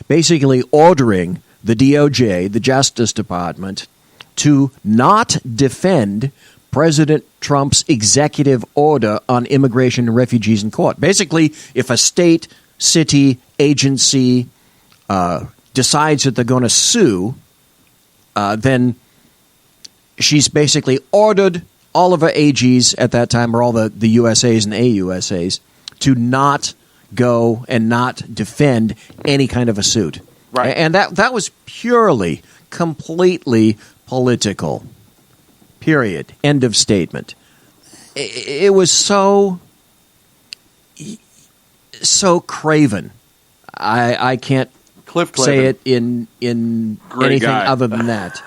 basically ordering the DOJ, the Justice Department, to not defend President Trump's executive order on immigration and refugees in court. Basically, if a state, city, agency decides that they're going to sue, then she's basically ordered all of her AGs at that time, or all the USAs and AUSAs, to not go and not defend any kind of a suit. Right. And that was purely, completely political. Period. End of statement. It was so craven. I can't Cliff say Clavin. it in Great anything guy. other than that.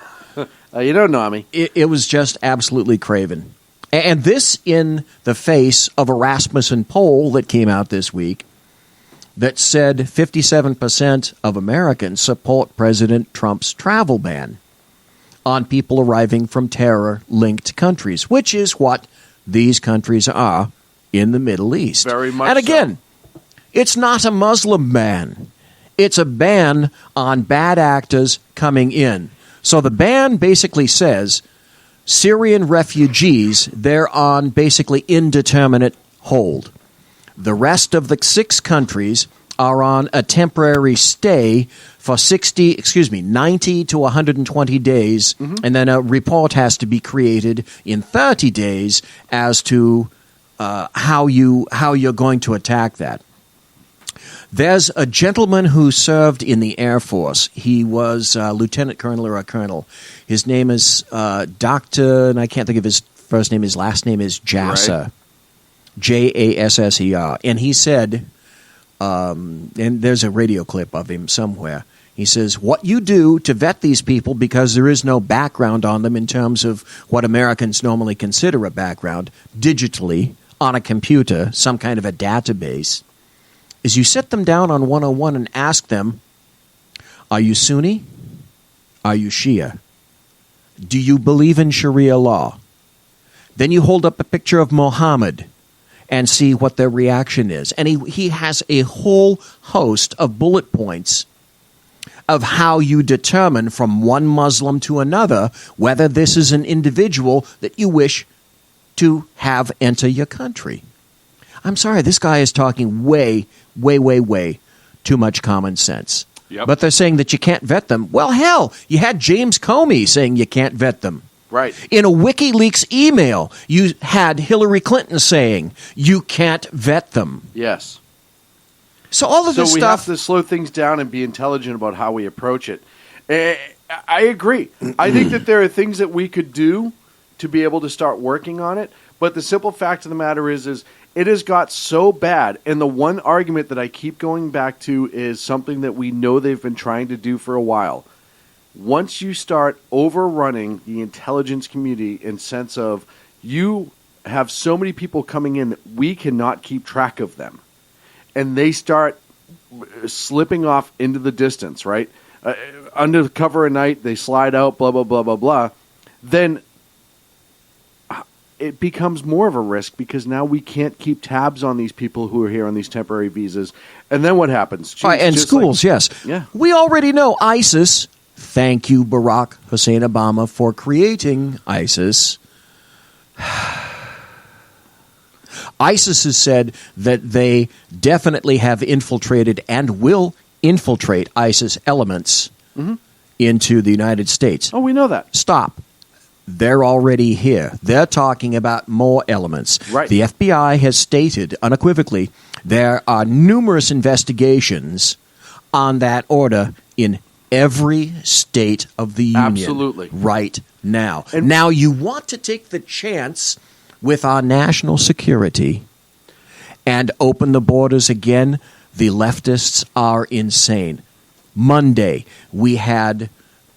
You don't know me. It was just absolutely craven. And this in the face of a Rasmussen poll that came out this week that said 57% of Americans support President Trump's travel ban on people arriving from terror-linked countries, which is what these countries are in the Middle East. Very much And again, it's not a Muslim ban. It's a ban on bad actors coming in. So the ban basically says Syrian refugees, they're on basically indeterminate hold. The rest of the 6 countries are on a temporary stay for 90 to 120 days, and then a report has to be created in 30 days as to how you're going to attack that. There's a gentleman who served in the Air Force. He was lieutenant colonel or a colonel. His name is Dr. and I can't think of his first name. His last name is Jasser. Right. Jasser. And he said, and there's a radio clip of him somewhere. He says, what you do to vet these people, because there is no background on them in terms of what Americans normally consider a background, digitally, on a computer, some kind of a database, is you sit them down on 101 and ask them, are you Sunni? Are you Shia? Do you believe in Sharia law? Then you hold up a picture of Muhammad and see what their reaction is. And he has a whole host of bullet points of how you determine from one Muslim to another whether this is an individual that you wish to have enter your country. I'm sorry, this guy is talking way too much common sense. Yep. But they're saying that you can't vet them. Well, hell, you had James Comey saying you can't vet them. Right. In a WikiLeaks email, you had Hillary Clinton saying you can't vet them. Yes. So all of So this we stuff... have to slow things down and be intelligent about how we approach it. I agree. I think that there are things that we could do to be able to start working on it. But the simple fact of the matter is it has got so bad. And the one argument that I keep going back to is something that we know they've been trying to do for a while. Once you start overrunning the intelligence community in sense of you have so many people coming in that we cannot keep track of them, and they start slipping off into the distance, right? Under cover of night, they slide out, blah, blah, blah, blah, blah. Then it becomes more of a risk because now we can't keep tabs on these people who are here on these temporary visas. And then what happens? And Just schools, yes. Yeah. We already know ISIS. Thank you, Barack Hussein Obama, for creating ISIS. ISIS has said that they definitely have infiltrated and will infiltrate ISIS elements into the United States. Oh, we know that. Stop. They're already here. They're talking about more elements. Right. The FBI has stated unequivocally there are numerous investigations on that order in every state of the union. Absolutely. Right now. Now you want to take the chance with our national security and open the borders again, the leftists are insane. Monday, we had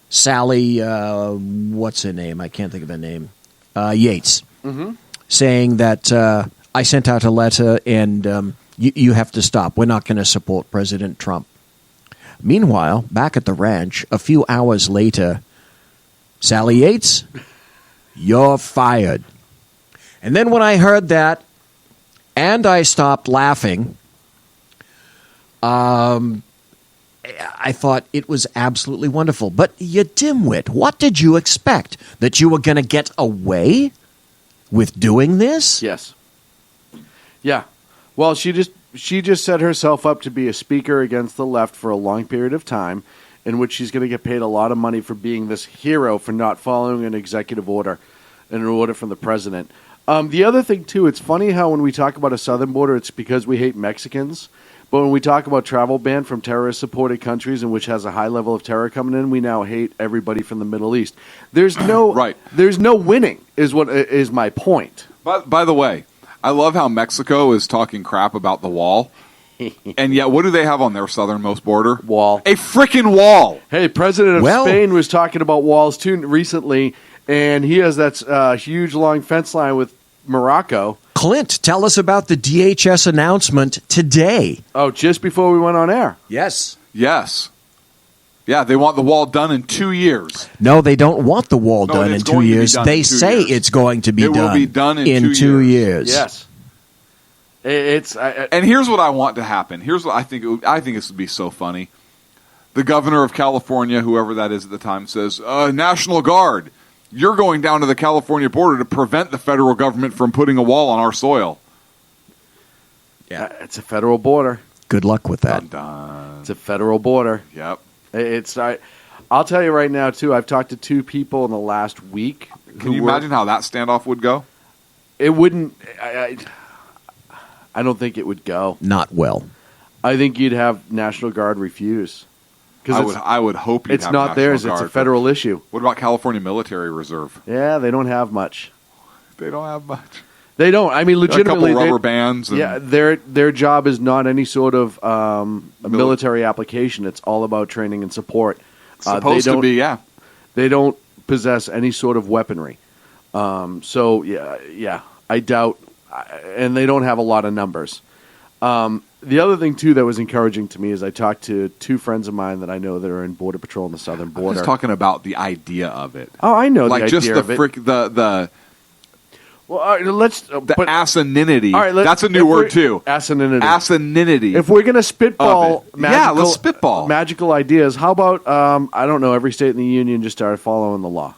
Sally, what's her name? I can't think of her name. Yates, saying that I sent out a letter and you have to stop. We're not going to support President Trump. Meanwhile, back at the ranch, a few hours later, Sally Yates, you're fired. And then when I heard that, and I stopped laughing, I thought it was absolutely wonderful. But you dimwit, what did you expect? That you were going to get away with doing this? Yes. Yeah. Well, she just set herself up to be a speaker against the left for a long period of time, in which she's going to get paid a lot of money for being this hero for not following an executive order, an order from the president. The other thing, too, it's funny how when we talk about a southern border, it's because we hate Mexicans. But when we talk about travel ban from terrorist-supported countries in which has a high level of terror coming in, we now hate everybody from the Middle East. There's no There's no winning, is what is my point. By the way, I love how Mexico is talking crap about the wall. And yet, what do they have on their southernmost border? Wall. A freaking wall. Hey, President of Spain was talking about walls, too, recently, and he has that huge, long fence line with Morocco. Clint, tell us about the DHS announcement today. Oh, just before we went on air. Yes. Yes. Yeah, they want the wall done in 2 years. No, they don't want the wall No, done it's in 2 going to be years. done They in 2 say years. it's going to be It will be done in 2 years. Yes. It's and here's what I want to happen. Here's what I think. I think this would be so funny. The governor of California, whoever that is at the time, says, "National Guard, you're going down to the California border to prevent the federal government from putting a wall on our soil." Yeah, it's a federal border. Good luck with that. It's a federal border. Yep. I'll tell you right now, too, I've talked to two people in the last week. Can you imagine how that standoff would go? It wouldn't. I don't think it would go. Not well. I think you'd have National Guard refuse. I would hope you'd it's have not National theirs. Guard. It's a federal issue. What about California Military Reserve? Yeah, they don't have much. They don't have much. They don't. I mean, legitimately, a couple rubber bands. Yeah, their job is not any sort of a military application. It's all about training and support. Supposed to be, yeah. They don't possess any sort of weaponry. So yeah, I doubt, and they don't have a lot of numbers. The other thing too that was encouraging to me is I talked to two friends of mine that I know that are in Border Patrol on the southern border. I'm just talking about the idea of it. Oh, I know, like the just idea the of it. the. Well, all right, let's. The asininity. All right, that's a new word too. Asininity. Asininity. If we're gonna spitball, let's spitball magical ideas. How about I don't know? Every state in the union just started following the law.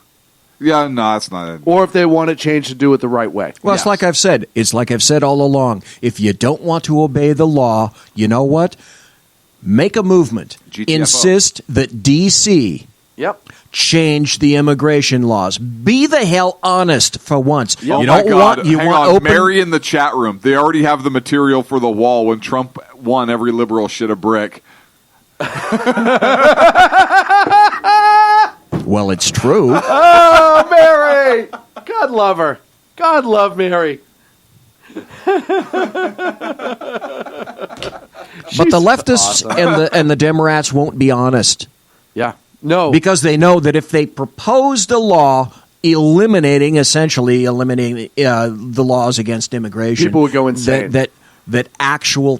Yeah, no, that's not it. Or if they want it changed, to do it the right way. Well, it's like I've said. It's like I've said all along. If you don't want to obey the law, you know what? Make a movement. GTFO. Insist that D.C. change the immigration laws. Be the hell honest for once. Oh you my don't God. want you Hang want on. open. Mary in the chat room. They already have the material for the wall. When Trump won, every liberal shit a brick. Well, it's true. Oh, Mary! God love her. God love Mary. But the leftists and the Democrats won't be honest. Yeah. No. Because they know that if they proposed a law essentially eliminating the laws against immigration, People would go insane. That actual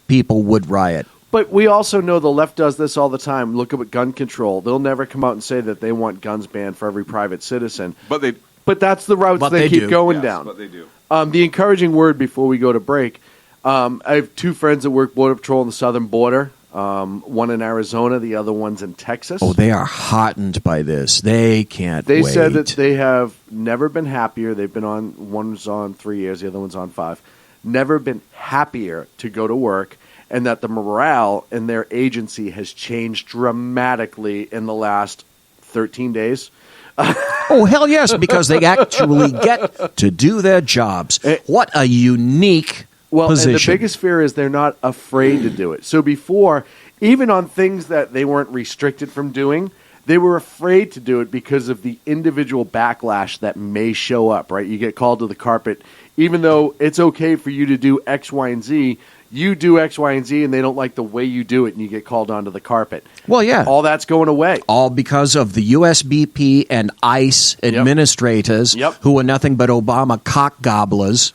people would riot. But we also know the left does this all the time. Look at gun control. They'll never come out and say that they want guns banned for every private citizen. But that's the routes they keep going down. But they do. The encouraging word before we go to break. I have two friends that work Border Patrol on the southern border. One in Arizona, the other one's in Texas. Oh, they are heartened by this. They can't They wait. said that they have never been happier. They've been on, one's on 3 years, the other one's on 5. Never been happier to go to work, and that the morale in their agency has changed dramatically in the last 13 days. Oh, hell yes, because they actually get to do their jobs. What a unique position. And the biggest fear is they're not afraid to do it. So before, even on things that they weren't restricted from doing, They were afraid to do it because of the individual backlash that may show up, right? You get called to the carpet. Even though it's okay for you to do X, Y, and Z, you do X, Y, and Z, and they don't like the way you do it, and you get called onto the carpet. Well, yeah. All that's going away. All because of the USBP and ICE administrators who are nothing but Obama cock gobblers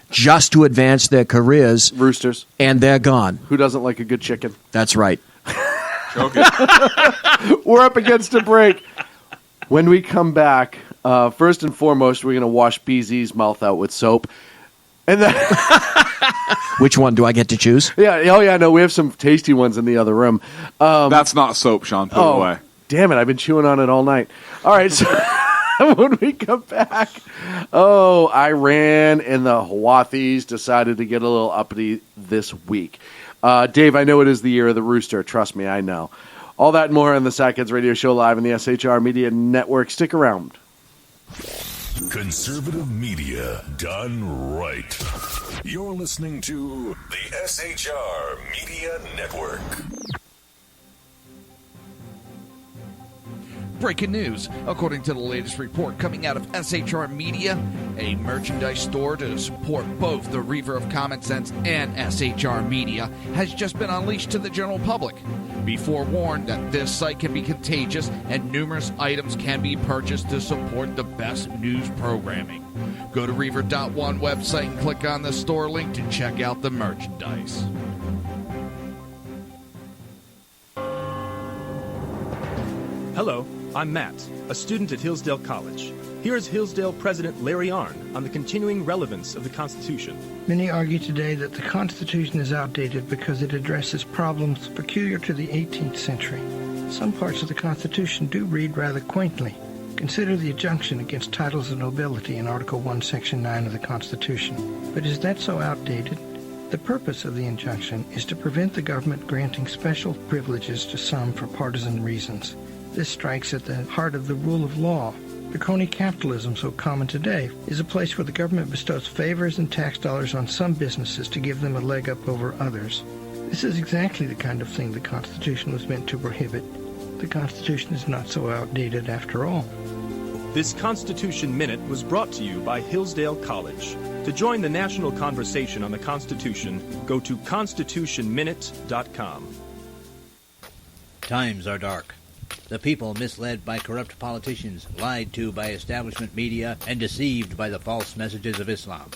just to advance their careers. Roosters. And they're gone. Who doesn't like a good chicken? That's right. We're up against a break. When we come back, first and foremost, we're going to wash BZ's mouth out with soap. And then which one do I get to choose? Yeah, no, we have some tasty ones in the other room. That's not soap, Sean. Put it away. Damn it, I've been chewing on it all night. All right, so when we come back, Iran and the Houthis decided to get a little uppity this week. Dave, I know it is the year of the rooster. Trust me, I know. All that and more on the Sackheads Radio Show live on the SHR Media Network. Stick around. Conservative media done right. You're listening to the SHR Media Network. Breaking news. According to the latest report coming out of SHR Media, a merchandise store to support both the Reaver of Common Sense and SHR Media has just been unleashed to the general public. Be forewarned that this site can be contagious and numerous items can be purchased to support the best news programming. Go to Reaver.one website and click on the store link to check out the merchandise. Hello, I'm Matt, a student at Hillsdale College. Here is Hillsdale President Larry Arnn on the continuing relevance of the Constitution. Many argue today that the Constitution is outdated because it addresses problems peculiar to the 18th century. Some parts of the Constitution do read rather quaintly. Consider the injunction against titles of nobility in Article 1, Section 9 of the Constitution. But is that so outdated? The purpose of the injunction is to prevent the government granting special privileges to some for partisan reasons. This strikes at the heart of the rule of law. The crony capitalism so common today is a place where the government bestows favors and tax dollars on some businesses to give them a leg up over others. This is exactly the kind of thing the Constitution was meant to prohibit. The Constitution is not so outdated after all. This Constitution Minute was brought to you by Hillsdale College. To join the national conversation on the Constitution, go to constitutionminute.com. Times are dark. The people misled by corrupt politicians, lied to by establishment media, and deceived by the false messages of Islam.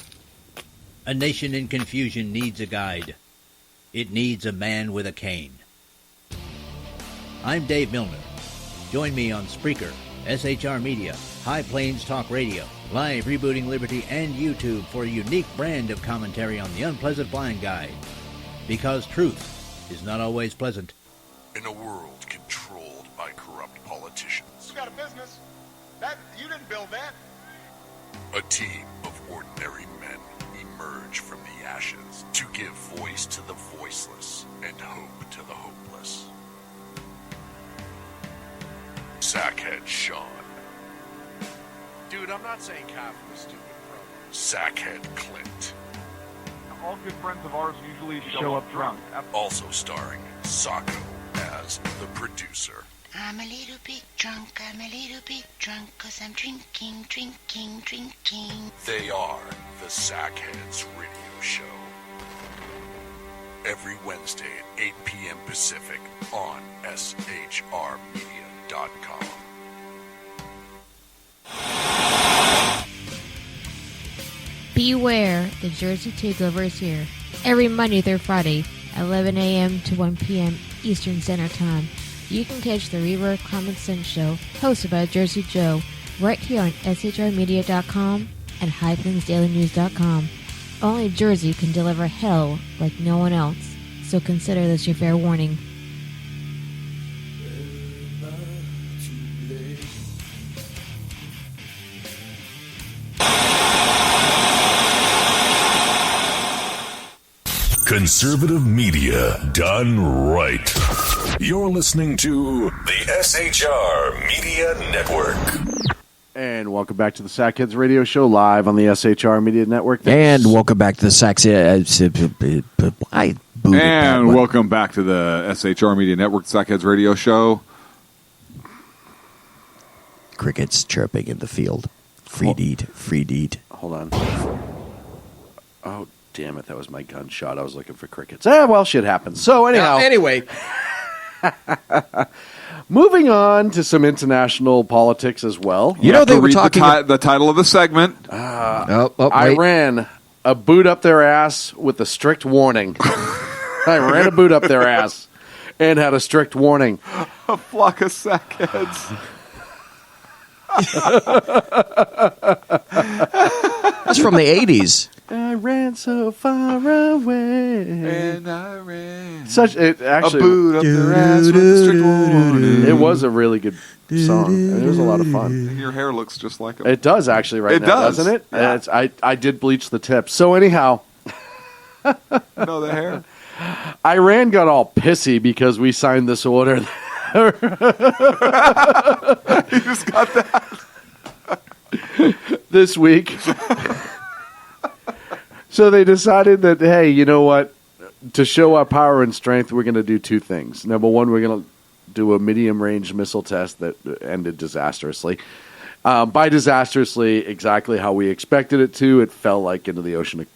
A nation in confusion needs a guide. It needs a man with a cane. I'm Dave Milner. Join me on Spreaker, SHR Media, High Plains Talk Radio, Live Rebooting Liberty, and YouTube for a unique brand of commentary on the unpleasant blind guide. Because truth is not always pleasant. In a world controlled by corrupt politicians, You got a business. That you didn't build that. a team of ordinary men emerge from the ashes to give voice to the voiceless and hope to the hopeless. Sackhead Sean. Dude, I'm not saying Kaufman is stupid, bro. Sackhead Clint. All good friends of ours usually show up drunk. Also starring Sacco as the producer. I'm a little bit drunk, I'm a little bit drunk, 'cause I'm drinking, drinking, drinking. They are the Sackheads Radio Show. Every Wednesday at 8 p.m. Pacific on SHRmedia.com. Beware, the Jersey Takeover is here. Every Monday through Friday, 11 a.m. to 1 p.m. Eastern Standard Time. You can catch the Reaver of Common Sense show, hosted by Jersey Joe, right here on SHRmedia.com and HighPlainsDailyNews.com. Only Jersey can deliver hell like no one else, so consider this your fair warning. Conservative media done right. You're listening to the SHR Media Network. And welcome back to the Sackheads Radio Show live on the SHR Media Network. And welcome back to the Sax. Welcome back to the SHR Media Network, Sackheads Radio Show. Crickets chirping in the field. Freed eat. Hold on. Oh, damn it. That was my gunshot. I was looking for crickets. Well, shit happens. So, anyhow. Anyway. Moving on to some international politics as well. You know, they were talking the title of the segment. Iran, a boot up their ass with a strict warning. Iran a boot up their ass and had a strict warning. A flock of sackheads. That's from the 80s. I ran so far away. And I ran. Actually, a boot up their ass with a strict warning. It was a really good song. And it was a lot of fun. And your hair looks just like It does actually right now, doesn't it? Yeah. I did bleach the tips. So anyhow. No, the hair. Iran got all pissy because we signed this order. You just got that. This week. So they decided that, hey, you know what? To show our power and strength, we're going to do two things. Number one, we're going to do a medium-range missile test that ended disastrously. By disastrously, exactly how we expected it to. It fell like into the ocean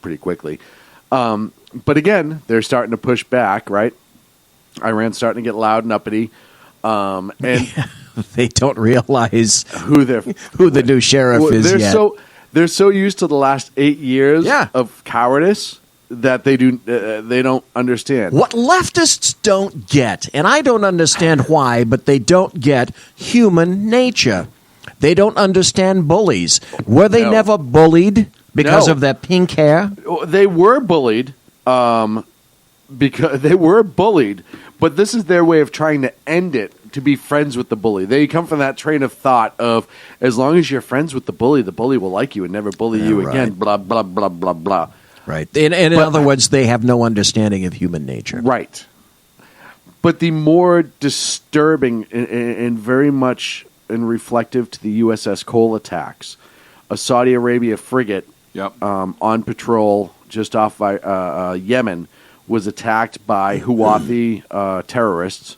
pretty quickly. But again, they're starting to push back, right? Iran's starting to get loud and uppity. And they don't realize who the new sheriff is yet. They're so used to the last 8 years of cowardice that they don't understand. What leftists don't get, and I don't understand why, but they don't get human nature. They don't understand bullies. Were they never bullied because of their pink hair? They were bullied because they were bullied, but this is their way of trying to end it, to be friends with the bully. They come from that train of thought of, as long as you're friends with the bully will like you and never bully you again, blah, blah, blah, blah, blah. Right. And in other words, they have no understanding of human nature. Right. But the more disturbing and very much reflective to the USS Cole attacks, a Saudi Arabia frigate on patrol just off Yemen was attacked by Houthi terrorists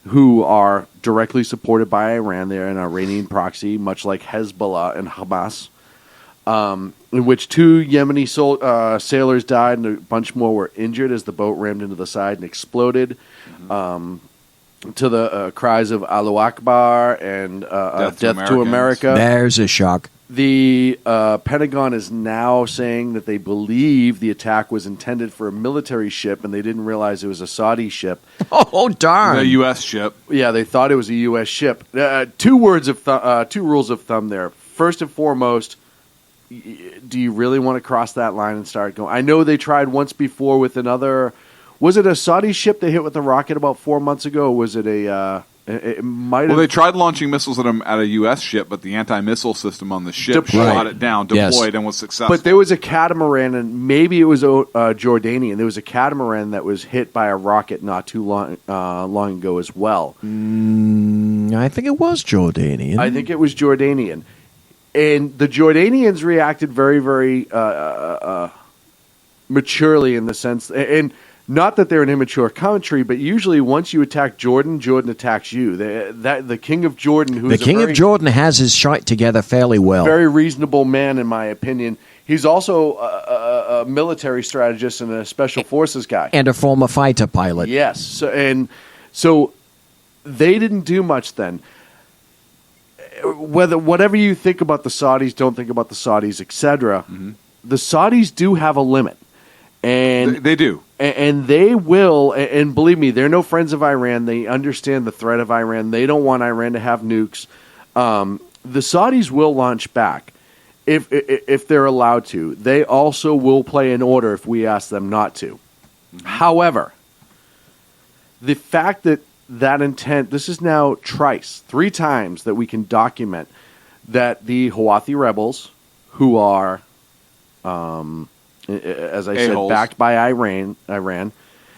who are directly supported by Iran. They're an Iranian proxy, much like Hezbollah and Hamas, in which 2 Yemeni sailors died and a bunch more were injured as the boat rammed into the side and exploded. To the cries of Allahu Akbar and Death to America. There's a shock. The Pentagon is now saying that they believe the attack was intended for a military ship, and they didn't realize it was a Saudi ship. Oh, darn! A U.S. ship. Yeah, they thought it was a U.S. ship. 2 rules of thumb there. First and foremost, do you really want to cross that line and start going? I know they tried once before with another. Was it a Saudi ship they hit with a rocket about 4 months ago? Or was it a? It might. Well, they tried launching missiles at a U.S. ship, but the anti-missile system on the ship shot it down, deployed, and was successful. But there was a catamaran, and maybe it was Jordanian. There was a catamaran that was hit by a rocket not too long ago as well. I think it was Jordanian. I think it was Jordanian. And the Jordanians reacted very, very maturely in the sense, and not that they're an immature country, but usually once you attack Jordan, Jordan attacks you. The king of Jordan, who's the king of Jordan, has his shite together fairly well. Very reasonable man, in my opinion. He's also a military strategist and a special forces guy, and a former fighter pilot. Yes, so they didn't do much then. Whatever you think about the Saudis, don't think about the Saudis, etc. The Saudis do have a limit. And they do. And they will, and believe me, they're no friends of Iran. They understand the threat of Iran. They don't want Iran to have nukes. The Saudis will launch back if they're allowed to. They also will play an order if we ask them not to. However, the fact that intent, this is now thrice, 3 times that we can document that the Houthi rebels, who are, as I said, backed by Iran.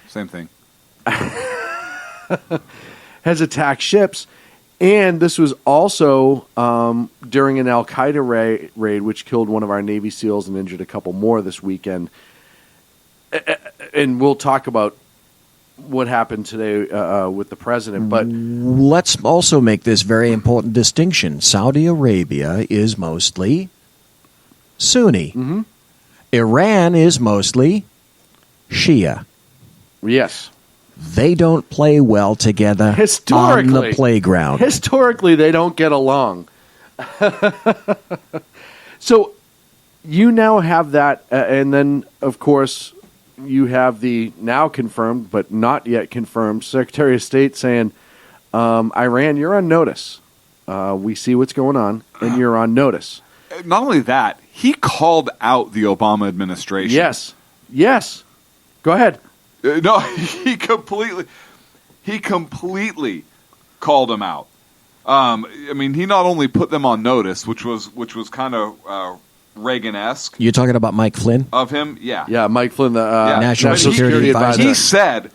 Same thing. Has attacked ships. And this was also during an Al-Qaeda raid, which killed one of our Navy SEALs and injured a couple more this weekend. And we'll talk about what happened today with the president. But let's also make this very important distinction. Saudi Arabia is mostly Sunni. Mm-hmm. Iran is mostly Shia. Yes. They don't play well together on Historically. the playground. Historically, they don't get along. So you now have that, and then, of course, you have the now confirmed, but not yet confirmed, Secretary of State saying, Iran, you're on notice. We see what's going on, and you're on notice. Not only that, he called out the Obama administration. Yes. Yes. Go ahead. No, he completely called them out. I mean, he not only put them on notice, which was kind of Reagan-esque. You're talking about Mike Flynn? Of him, yeah. Yeah, Mike Flynn, the National Security Advisor. He said,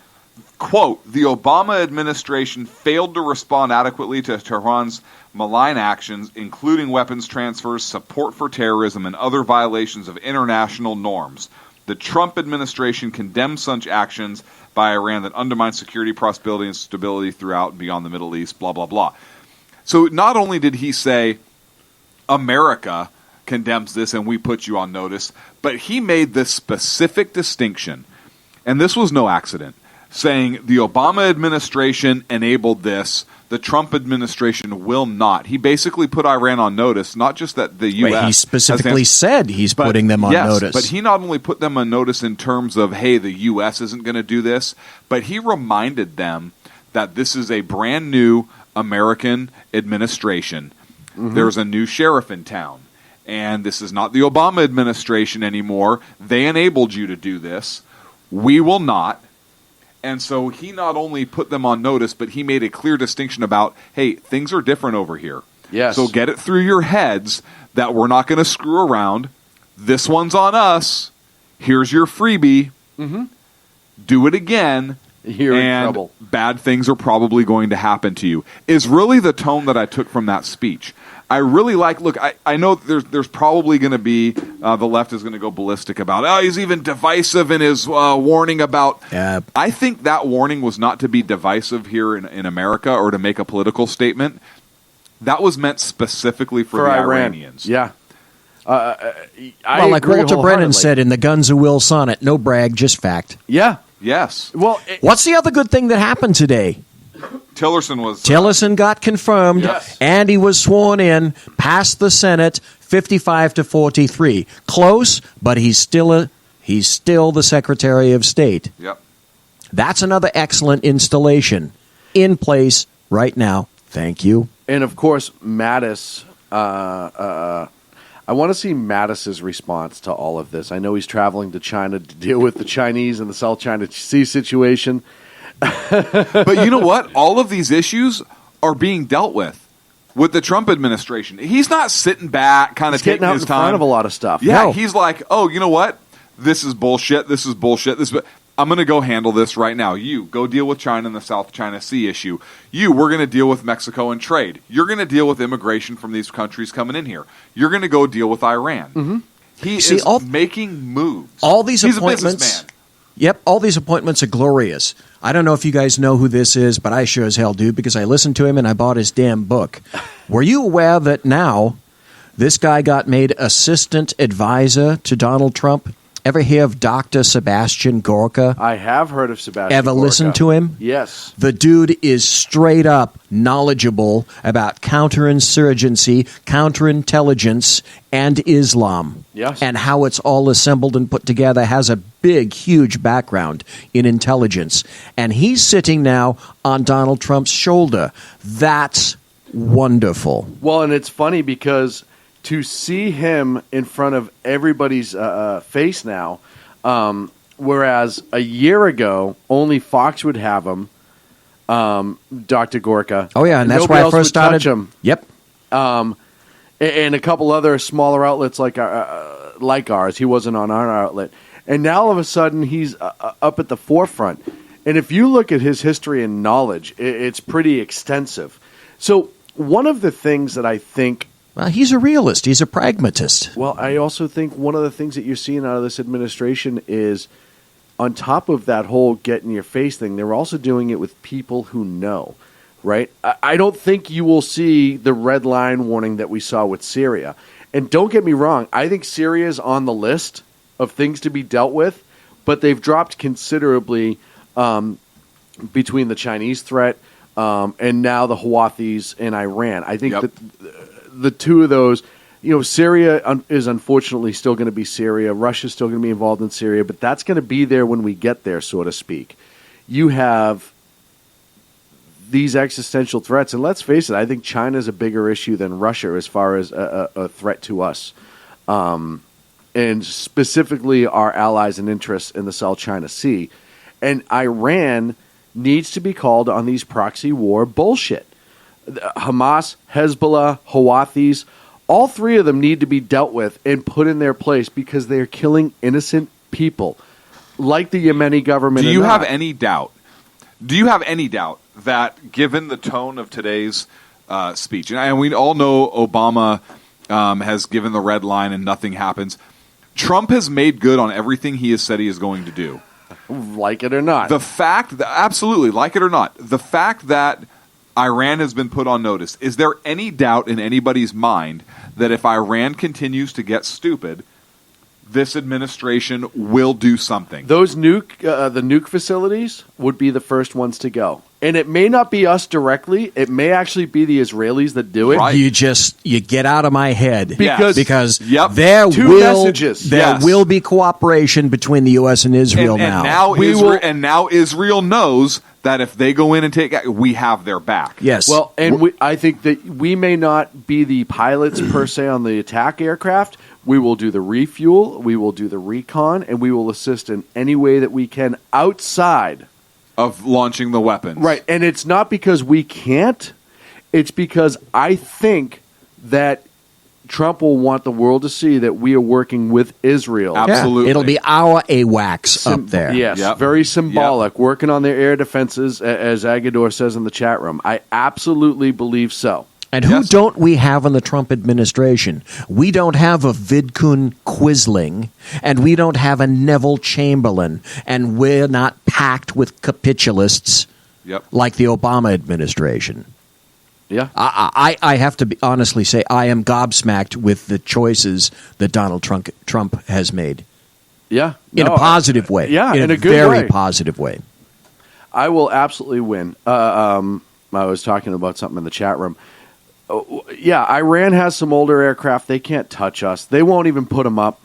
quote, the Obama administration failed to respond adequately to Tehran's malign actions, including weapons transfers, support for terrorism, and other violations of international norms. The Trump administration condemns such actions by Iran that undermine security, prosperity, and stability throughout and beyond the Middle East, blah, blah, blah. So not only did he say America condemns this and we put you on notice, but he made this specific distinction, and this was no accident, saying the Obama administration enabled this, the Trump administration will not. He basically put Iran on notice, not just that the U.S. Wait, he specifically said he's putting them on notice. But he not only put them on notice in terms of, hey, the U.S. isn't going to do this, but he reminded them that this is a brand new American administration. Mm-hmm. There's a new sheriff in town. And this is not the Obama administration anymore. They enabled you to do this. We will not. And so he not only put them on notice, but he made a clear distinction about, hey, things are different over here. Yes. So get it through your heads that we're not going to screw around. This one's on us. Here's your freebie. Mm-hmm. Do it again. You're in and trouble. Bad things are probably going to happen to you, is really the tone that I took from that speech. I really like, look, I know there's probably going to be, the left is going to go ballistic about, he's even divisive in his warning about, I think that warning was not to be divisive here in America or to make a political statement. That was meant specifically for the Iran. Iranians. Yeah. Well, like Walter Brennan said in the Guns of Will sonnet, no brag, just fact. Yeah. Yes. Well, what's the other good thing that happened today? Tillerson got confirmed, yes. and he was sworn in, passed the Senate, 55-43. Close, but he's still the Secretary of State. Yep. That's another excellent installation in place right now. Thank you. And of course, Mattis. I want to see Mattis's response to all of this. I know he's traveling to China to deal with the Chinese and the South China Sea situation. But you know what? All of these issues are being dealt with the Trump administration. He's not sitting back, kind of taking getting out his in time. front of a lot of stuff. Yeah, No. he's like, oh, you know what? This is bullshit. This is bullshit. I'm going to go handle this right now. You go deal with China and the South China Sea issue. We're going to deal with Mexico and trade. You're going to deal with immigration from these countries coming in here. You're going to go deal with Iran. Mm-hmm. He is making moves. All these He's appointments. a businessman. Yep, all these appointments are glorious. I don't know if you guys know who this is, but I sure as hell do because I listened to him and I bought his damn book. Were you aware that now this guy got made assistant advisor to Donald Trump? Ever hear of Dr. Sebastian Gorka? I have heard of Sebastian Ever Gorka. listen to him? Yes. The dude is straight up knowledgeable about counterinsurgency, counterintelligence, and Islam. Yes. And how it's all assembled and put together. Has a big, huge background in intelligence. And he's sitting now on Donald Trump's shoulder. That's wonderful. Well, and it's funny because to see him in front of everybody's face now, whereas a year ago only Fox would have him, Dr. Gorka. Oh yeah, and that's nobody why I else first would touch started. him. Yep. And a couple other smaller outlets like ours. He wasn't on our outlet, and now all of a sudden he's up at the forefront. And if you look at his history and knowledge, it's pretty extensive. So one of the things that I think. Well, he's a realist. He's a pragmatist. Well, I also think one of the things that you're seeing out of this administration is on top of that whole get in your face thing, they're also doing it with people who know, right? I don't think you will see the red line warning that we saw with Syria. And don't get me wrong, I think Syria is on the list of things to be dealt with, but they've dropped considerably between the Chinese threat and now the Houthis in Iran. I think that the two of those, Syria is unfortunately still going to be Syria. Russia's still going to be involved in Syria, but that's going to be there when we get there, so to speak. You have these existential threats, and let's face it, I think China's a bigger issue than Russia as far as a threat to us, and specifically our allies and interests in the South China Sea. And Iran needs to be called on these proxy war bullshit. Hamas, Hezbollah, Houthis, all three of them need to be dealt with and put in their place because they are killing innocent people, like the Yemeni government. Do you have any doubt? Do you have any doubt that, given the tone of today's speech, and we all know Obama has given the red line and nothing happens, Trump has made good on everything he has said he is going to do? Like it or not. The fact that, absolutely, like it or not, the fact that Iran has been put on notice, is there any doubt in anybody's mind that if Iran continues to get stupid, this administration will do something? Those the nuke facilities would be the first ones to go. And it may not be us directly. It may actually be the Israelis that do it. Right. You get out of my head because there messages. will be cooperation between the U.S. and Israel now. And now Israel knows that if they go in and take, we have their back. Yes. Well, and I think that we may not be the pilots per se on the attack aircraft. We will do the refuel, we will do the recon, and we will assist in any way that we can outside of launching the weapons. Right. And it's not because we can't. It's because I think that Trump will want the world to see that we are working with Israel. Absolutely. Yeah. It'll be our AWACS up there. Yes. Very symbolic. Working on their air defenses, as Agador says in the chat room. I absolutely believe so. And who don't we have in the Trump administration? We don't have a Vidkun Quisling, and we don't have a Neville Chamberlain, and we're not packed with capitulists like the Obama administration. Yeah, I have to honestly say I am gobsmacked with the choices that Donald Trump has made. Yeah, in a positive way. Yeah, in a a good very way. positive way. I will absolutely win. I was talking about something in the chat room. Yeah, Iran has some older aircraft. They can't touch us. They won't even put them up.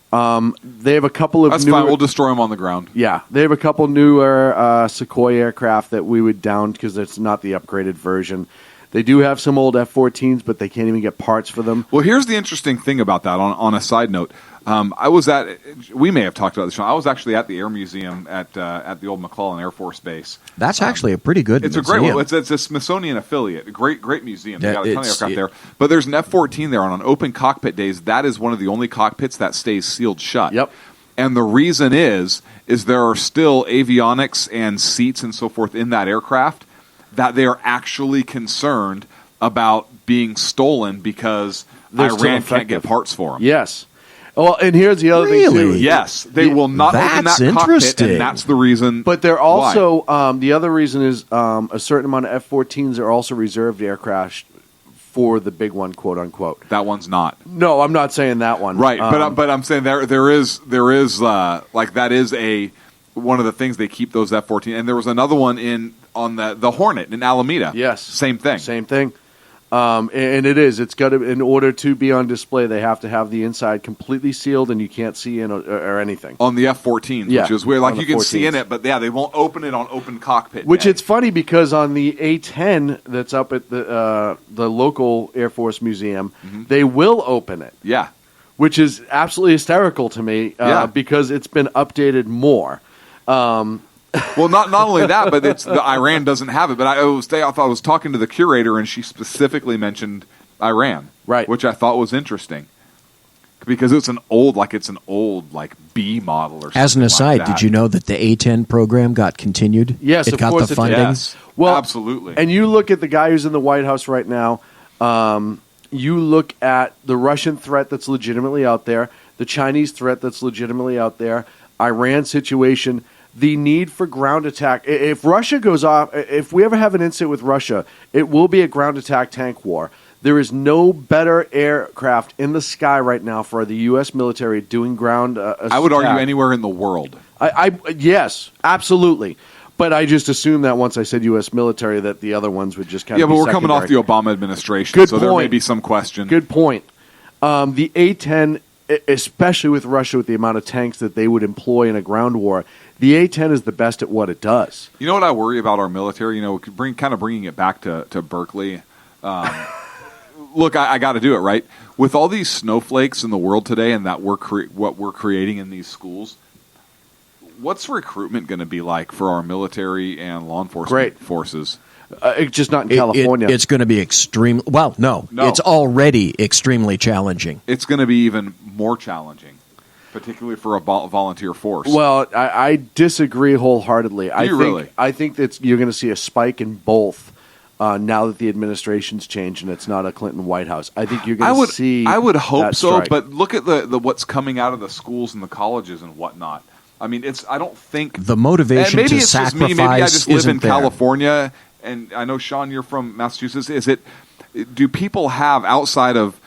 They have a couple of That's newer, fine. We'll destroy them on the ground. Yeah, they have a couple newer Sukhoi aircraft that we would down because it's not the upgraded version. They do have some old F-14s, but they can't even get parts for them. Well, here's the interesting thing about that. On a side note, we may have talked about this. I was actually at the Air Museum at the old McClellan Air Force Base. That's actually a pretty good It's museum. a great one. It's a Smithsonian affiliate. Great museum. They got a ton of It's- aircraft there. But there's an F-14 there, and on open cockpit days, that is one of the only cockpits that stays sealed shut. Yep. And the reason is there are still avionics and seats and so forth in that aircraft that they are actually concerned about being stolen because They're still Iran can't get effective. parts for them. Yes. Well, and here's the other thing, too. Yes, they will not open that That's cockpit, interesting. and that's the reason. But they're why. also, the other reason is a certain amount of F-14s are also reserved aircraft for the big one, quote unquote. That one's not. No, I'm not saying that one. Right, but I'm saying there is like that is one of the things they keep those F-14, and there was another one on the Hornet in Alameda. Yes, same thing. Same thing. And it's got to, in order to be on display, they have to have the inside completely sealed, and you can't see in or anything On the F-14s, Yeah, which is weird. Like on you the can see 14s. in it, but yeah, they won't open it on open cockpit. Which day. it's funny because on the A-10 that's up at the local Air Force Museum, they will open it. Yeah. Which is absolutely hysterical to me because it's been updated more. Well, not only that, but it's the Iran doesn't have it. But I was talking to the curator, and she specifically mentioned Iran, right? Which I thought was interesting because it's an old B model or something. As an aside, like that. did you know that the A-10 program got continued? Yes, it of got course the it did. funding. Yes. Well, absolutely. And you look at the guy who's in the White House right now. You look at the Russian threat that's legitimately out there, the Chinese threat that's legitimately out there. Iran situation, the need for ground attack. If Russia goes off, if we ever have an incident with Russia, it will be a ground attack tank war. There is no better aircraft in the sky right now for the U.S. military doing ground I would argue anywhere in the world. Yes, absolutely. But I just assumed that once I said U.S. military that the other ones would just kind of but be we're coming off the secondary. Obama administration, Good so there may point. be some question. Good point. The A-10, especially with Russia, with the amount of tanks that they would employ in a ground war, the A-10 is the best at what it does. You know what I worry about our military? Bringing it back to Berkeley. Look, I got to do it, right? With all these snowflakes in the world today and that what we're creating in these schools, what's recruitment going to be like for our military and law enforcement forces? Just not in California. It's going to be extreme. Well, no, it's already extremely challenging. It's going to be even more challenging, particularly for a volunteer force. Well, I disagree wholeheartedly. Really? I think that you're going to see a spike in both now that the administration's changed and it's not a Clinton White House. I think you're going to see. I would hope that so, strike. but look at the what's coming out of the schools and the colleges and whatnot. I mean, I don't think The motivation and maybe to it's just me. sacrifice Maybe I just live isn't in there. California, and I know Sean, you're from Massachusetts. Do people have outside of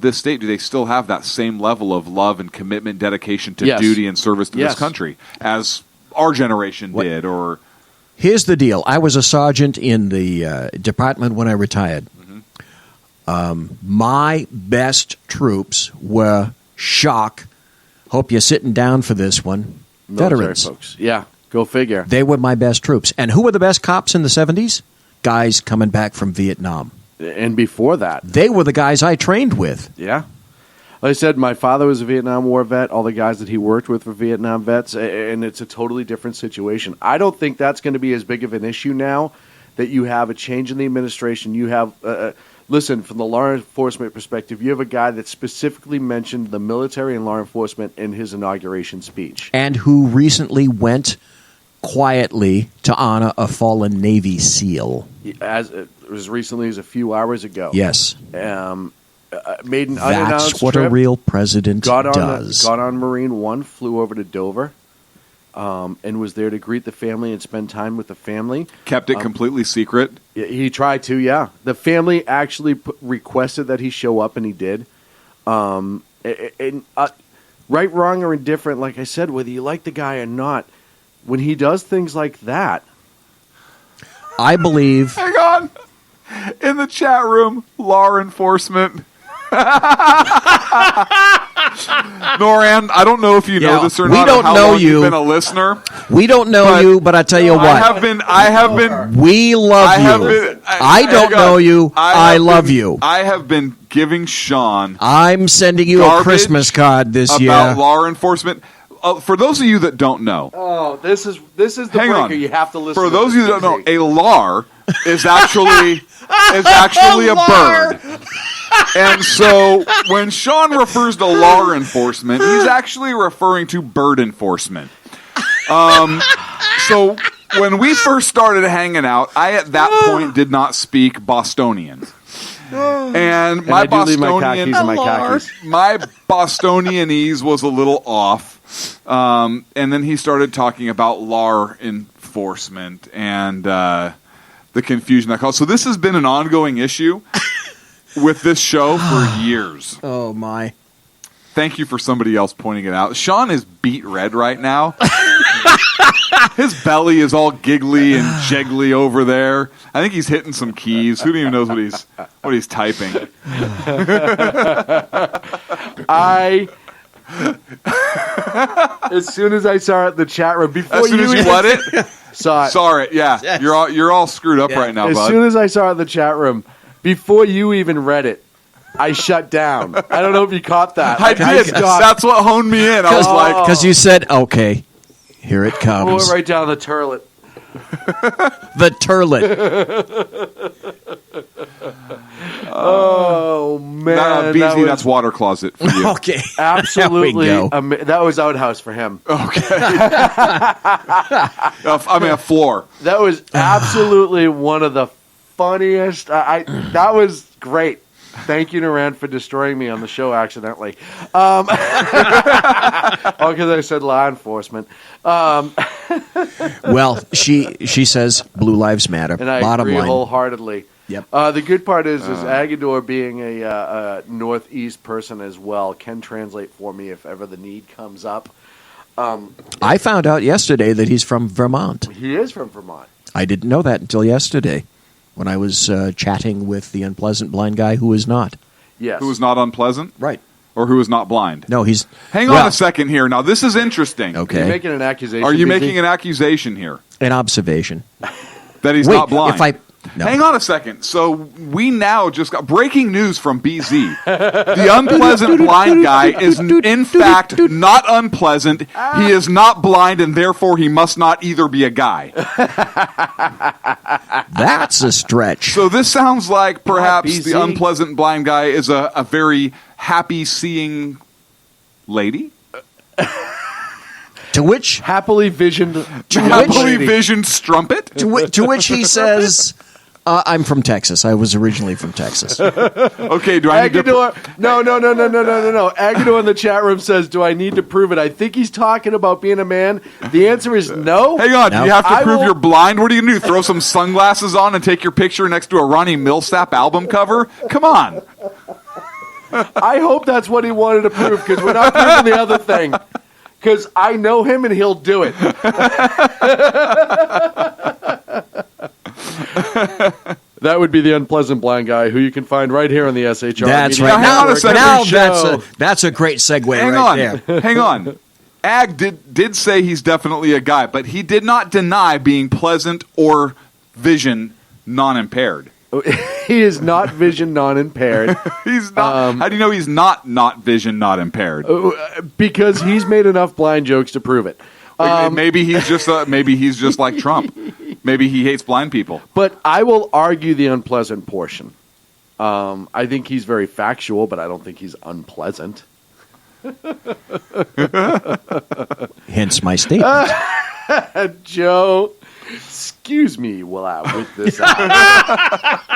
this state? Do they still have that same level of love and commitment, dedication to Yes. duty and service to Yes. this country as our generation did? Or Here's the deal. I was a sergeant in the department when I retired. My best troops were shock. Hope you're sitting down for this one. Military Veterans. folks. Yeah, go figure. They were my best troops. And who were the best cops in the 70s? Guys coming back from Vietnam. And before that. They were the guys I trained with. Yeah. Like I said, my father was a Vietnam War vet. All the guys that he worked with were Vietnam vets, and it's a totally different situation. I don't think that's going to be as big of an issue now that you have a change in the administration. You have, listen, from the law enforcement perspective, you have a guy that specifically mentioned the military and law enforcement in his inauguration speech. And who recently went quietly to honor a fallen Navy SEAL. As recently as a few hours ago. Yes. Made an unannounced That's what trip. a real president does. Got on Marine One, flew over to Dover, and was there to greet the family and spend time with the family. kept it completely secret. He tried to, yeah. The family actually requested that he show up, and he did. Right, wrong, or indifferent, like I said, whether you like the guy or not, when he does things like that, I believe. Hang on. In the chat room, law enforcement. Noran, I don't know if you know this or we not. don't or how know long you. You've been a listener. We don't know you, but I tell you what. I have been. We love you. I don't know you. I love you. I have been giving Sean. I'm sending you a garbage Christmas card this about year. law enforcement. For those of you that don't know, oh, this is the Hang breaker. on. You have to listen. for to those of this you that don't music. know, a LAR is actually a bird. And so when Sean refers to law enforcement, he's actually referring to bird enforcement. So when we first started hanging out, I at that point did not speak Bostonian. And my I do leave my khakis in my khakis. my Bostonianese was a little off. And then he started talking about law enforcement and the confusion that caused. So this has been an ongoing issue with this show for years. Oh, my. Thank you for somebody else pointing it out. Sean is beet red right now. His belly is all giggly and jiggly over there. I think he's hitting some keys. Who even knows what he's typing? As soon as I saw it in the chat room, before As soon as you what it? saw it, Saw it, yeah. Yes. You're all screwed up right now, as bud. soon as I saw it in the chat room, before you even read it, I shut down. I don't know if you caught that. I did. stopped. That's what honed me in. I was like, Because you said, okay, here it Pull comes. it right down the turlet. The turlet. Oh man, Beasley, that's water closet for you. Okay. absolutely. There we go. That was outhouse for him. Okay. I mean, a floor. That was absolutely one of the funniest. That was great. Thank you, Naran, for destroying me on the show accidentally. Because I said law enforcement. Well, she says Blue Lives Matter. And I Bottom agree line. wholeheartedly. Yep. The good part is Agador being a Northeast person as well can translate for me if ever the need comes up. I found out yesterday that he's from Vermont. He is from Vermont. I didn't know that until yesterday when I was chatting with the unpleasant blind guy who is not. Yes. Who is not unpleasant? Right. Or who is not blind? No, he's... Hang on a second here. Now, this is interesting. Okay. You're making an accusation. Are you BZ? making an accusation here? An observation. That he's Wait, not blind? if I... No. Hang on a second. So we now just got breaking news from BZ. The unpleasant blind guy is in fact not unpleasant. He is not blind, and therefore he must not either be a guy. That's a stretch. So this sounds like perhaps BZ. the unpleasant blind guy is a very happy seeing lady. To which... Happily visioned... Happily visioned strumpet? To which he says... I'm from Texas. I was originally from Texas. Okay, do I need to... Agador, no. Agador in the chat room says, do I need to prove it? I think he's talking about being a man. The answer is no. Hang on, No. do you have to prove you're blind? What are you going to do, throw some sunglasses on and take your picture next to a Ronnie Millsap album cover? Come on. I hope that's what he wanted to prove, because we're not proving the other thing. Because I know him and he'll do it. That would be the unpleasant blind guy, who you can find right here on the SHR. That's Media right. Hang on a Network second. every Now show. that's a great segue Hang right on. there. Hang on. Ag did say he's definitely a guy, but he did not deny being pleasant or vision non-impaired. He is not vision non-impaired. He's not. How do you know he's not vision not impaired? Because he's made enough blind jokes to prove it. Maybe he's just like Trump. Maybe he hates blind people. But I will argue the unpleasant portion. I think he's very factual, but I don't think he's unpleasant. Hence my statement. Joe, excuse me while I whip this out.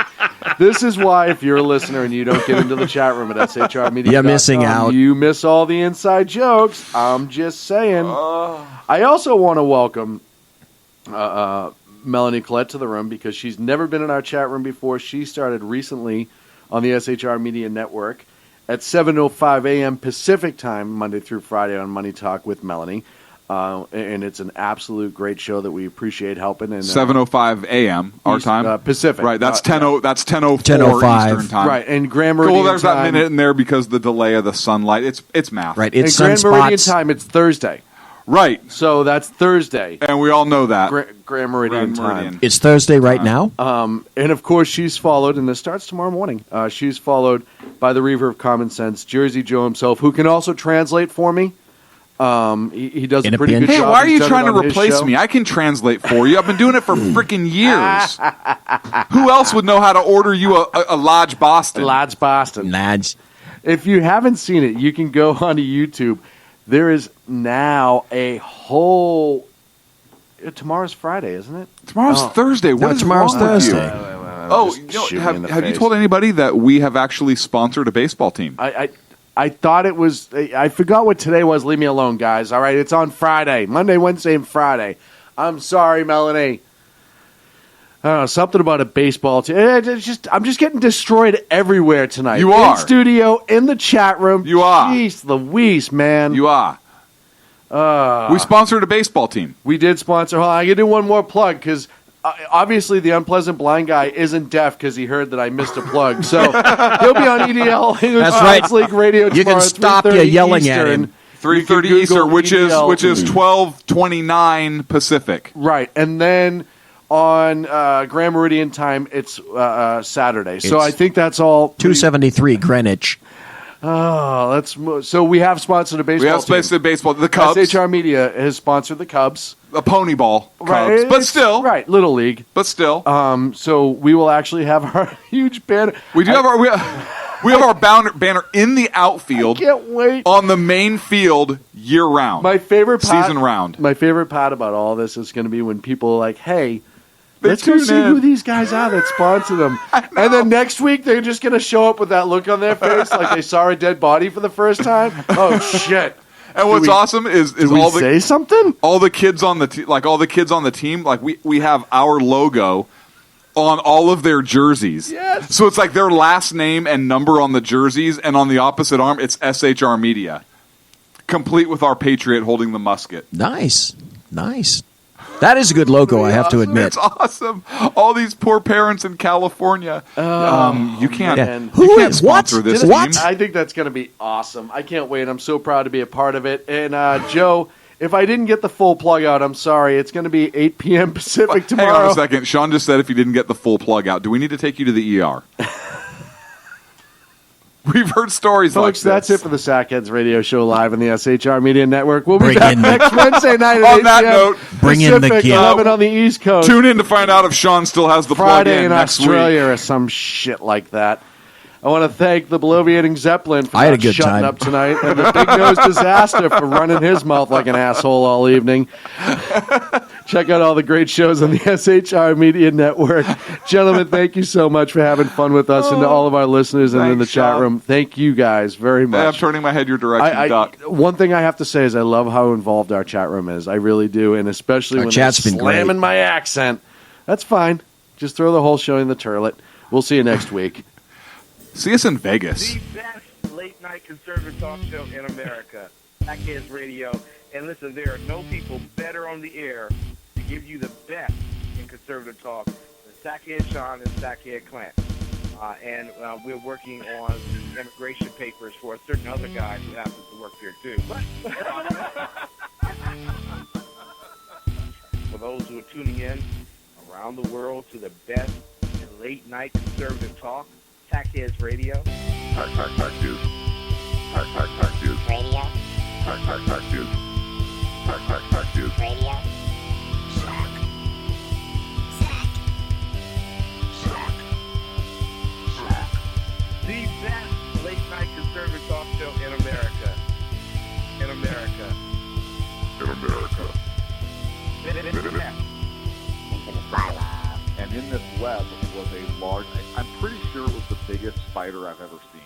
This is why, if you're a listener and you don't get into the chat room at SHRmedia.com, You're missing out. You miss all the inside jokes. I'm just saying. I also want to welcome Melanie Collette to the room, because she's never been in our chat room before. She started recently on the SHR Media Network at 7:05 a.m. Pacific time, Monday through Friday on Money Talk with Melanie. And it's an absolute great show that we appreciate helping. And 7:05 a.m. our time Pacific. Right, that's 10:04 That's 10:05 Eastern time. Right, and Grand Meridian well, there's time. that minute in there because of the delay of the sunlight. It's math. Right, And it's Grand Meridian sunspots. time, it's Thursday. Right, So that's Thursday. and we all know that. Grand Meridian Grand time. Meridian. It's Thursday right now. And of course, she's followed, and this starts tomorrow morning. She's followed by the Reaver of Common Sense, Jersey Joe himself, who can also translate for me. He does In a a pretty pinch. good Hey, job. why are He's you done trying it to on his replace show. me? I can translate for you. I've been doing it for freaking years. Who else would know how to order you a large Boston? Lads Boston. Lads. If you haven't seen it, you can go onto YouTube. There is now a whole. Tomorrow's Friday, isn't it? Tomorrow's Thursday. What is tomorrow's wrong with you? Thursday. Oh, Just shoot me in the have you face. told anybody that we have actually sponsored a baseball team? I thought it was. I forgot what today was. Leave me alone, guys. All right, it's on Friday, Monday, Wednesday, and Friday. I'm sorry, Melanie. I don't know, something about a baseball team. I'm just getting destroyed everywhere tonight. You are. In studio, in the chat room. You are. Jeez Louise, man. You are. We sponsored a baseball team. We did sponsor. Hold on, I can do one more plug, because obviously the unpleasant blind guy isn't deaf, because he heard that I missed a plug. So he'll be on EDL English That's right. Science League Radio tomorrow. You can stop you 3:30 yelling at Eastern. him. 3:30 You can Eastern, Google which is EDL. 12:29 Pacific. Right, and then on Grand Meridian time, it's Saturday. So It's I think that's all. 273 Greenwich. Oh, so we have sponsored a baseball. We have sponsored baseball. The Cubs, SHR Media has sponsored the Cubs. a pony ball Cubs, Right, but it's- still, right, Little League. but still, So we will actually have our huge banner. we do have our we have our banner in the outfield. Can't wait. On the main field year round. My favorite part, season round. My favorite part about all this is going to be when people are like, "Hey, Let's go tune see in. who these guys are that sponsor them. And then next week, they're just going to show up with that look on their face like they saw a dead body for the first time. Oh, shit. And what's awesome is all the say something. All the kids on the team, like we have our logo on all of their jerseys. Yes. So it's like their last name and number on the jerseys, and on the opposite arm, it's SHR Media, complete with our Patriot holding the musket. Nice. That is a good logo, I have to admit. It's awesome. All these poor parents in California. You can't. Yeah. You Who can't is what? sponsor this What? team. I think that's going to be awesome. I can't wait. I'm so proud to be a part of it. And Joe, if I didn't get the full plug out, I'm sorry. It's going to be 8 p.m. Pacific tomorrow. Hang on a second. Sean just said if he didn't get the full plug out, do we need to take you to the ER? We've heard stories like Folks, this. that's it for the Sackheads Radio Show live on the SHR Media Network. We'll be Bring back in the- next Wednesday night at On 8 that p.m. note, bring in the Pacific, kid. 11 on the East Coast. Tune in to find out if Sean still has the plug Friday in next Australia week. or some shit like that. I want to thank the bloviating Zeppelin for I had not a good shutting time. up tonight, and the Big Nose Disaster for running his mouth like an asshole all evening. Check out all the great shows on the SHR Media Network. Gentlemen, thank you so much for having fun with us, and to all of our listeners and in the Thanks, chat Sean. room, thank you guys very much. I'm turning my head your direction, Doc. One thing I have to say is I love how involved our chat room is. I really do, and especially Our when chat's they're been slamming great. my accent. That's fine. Just throw the whole show in the toilet. We'll see you next week. See us in Vegas. The best late-night conservative talk show in America, Sackheads Radio. And listen, there are no people better on the air to give you the best in conservative talk than Sackhead Sean and Sackhead Clint. And we're working on the immigration papers for a certain other guy who happens to work here, too. For those who are tuning in around the world to the best in late-night conservative talk, Sackheads Radio. Sack News. Sack News. Radio. Sack News. Sack News. Radio. The best late-night conservative talk show in America. In America. In America. Into the silo. And in this web was a large, I'm pretty sure it was the biggest spider I've ever seen.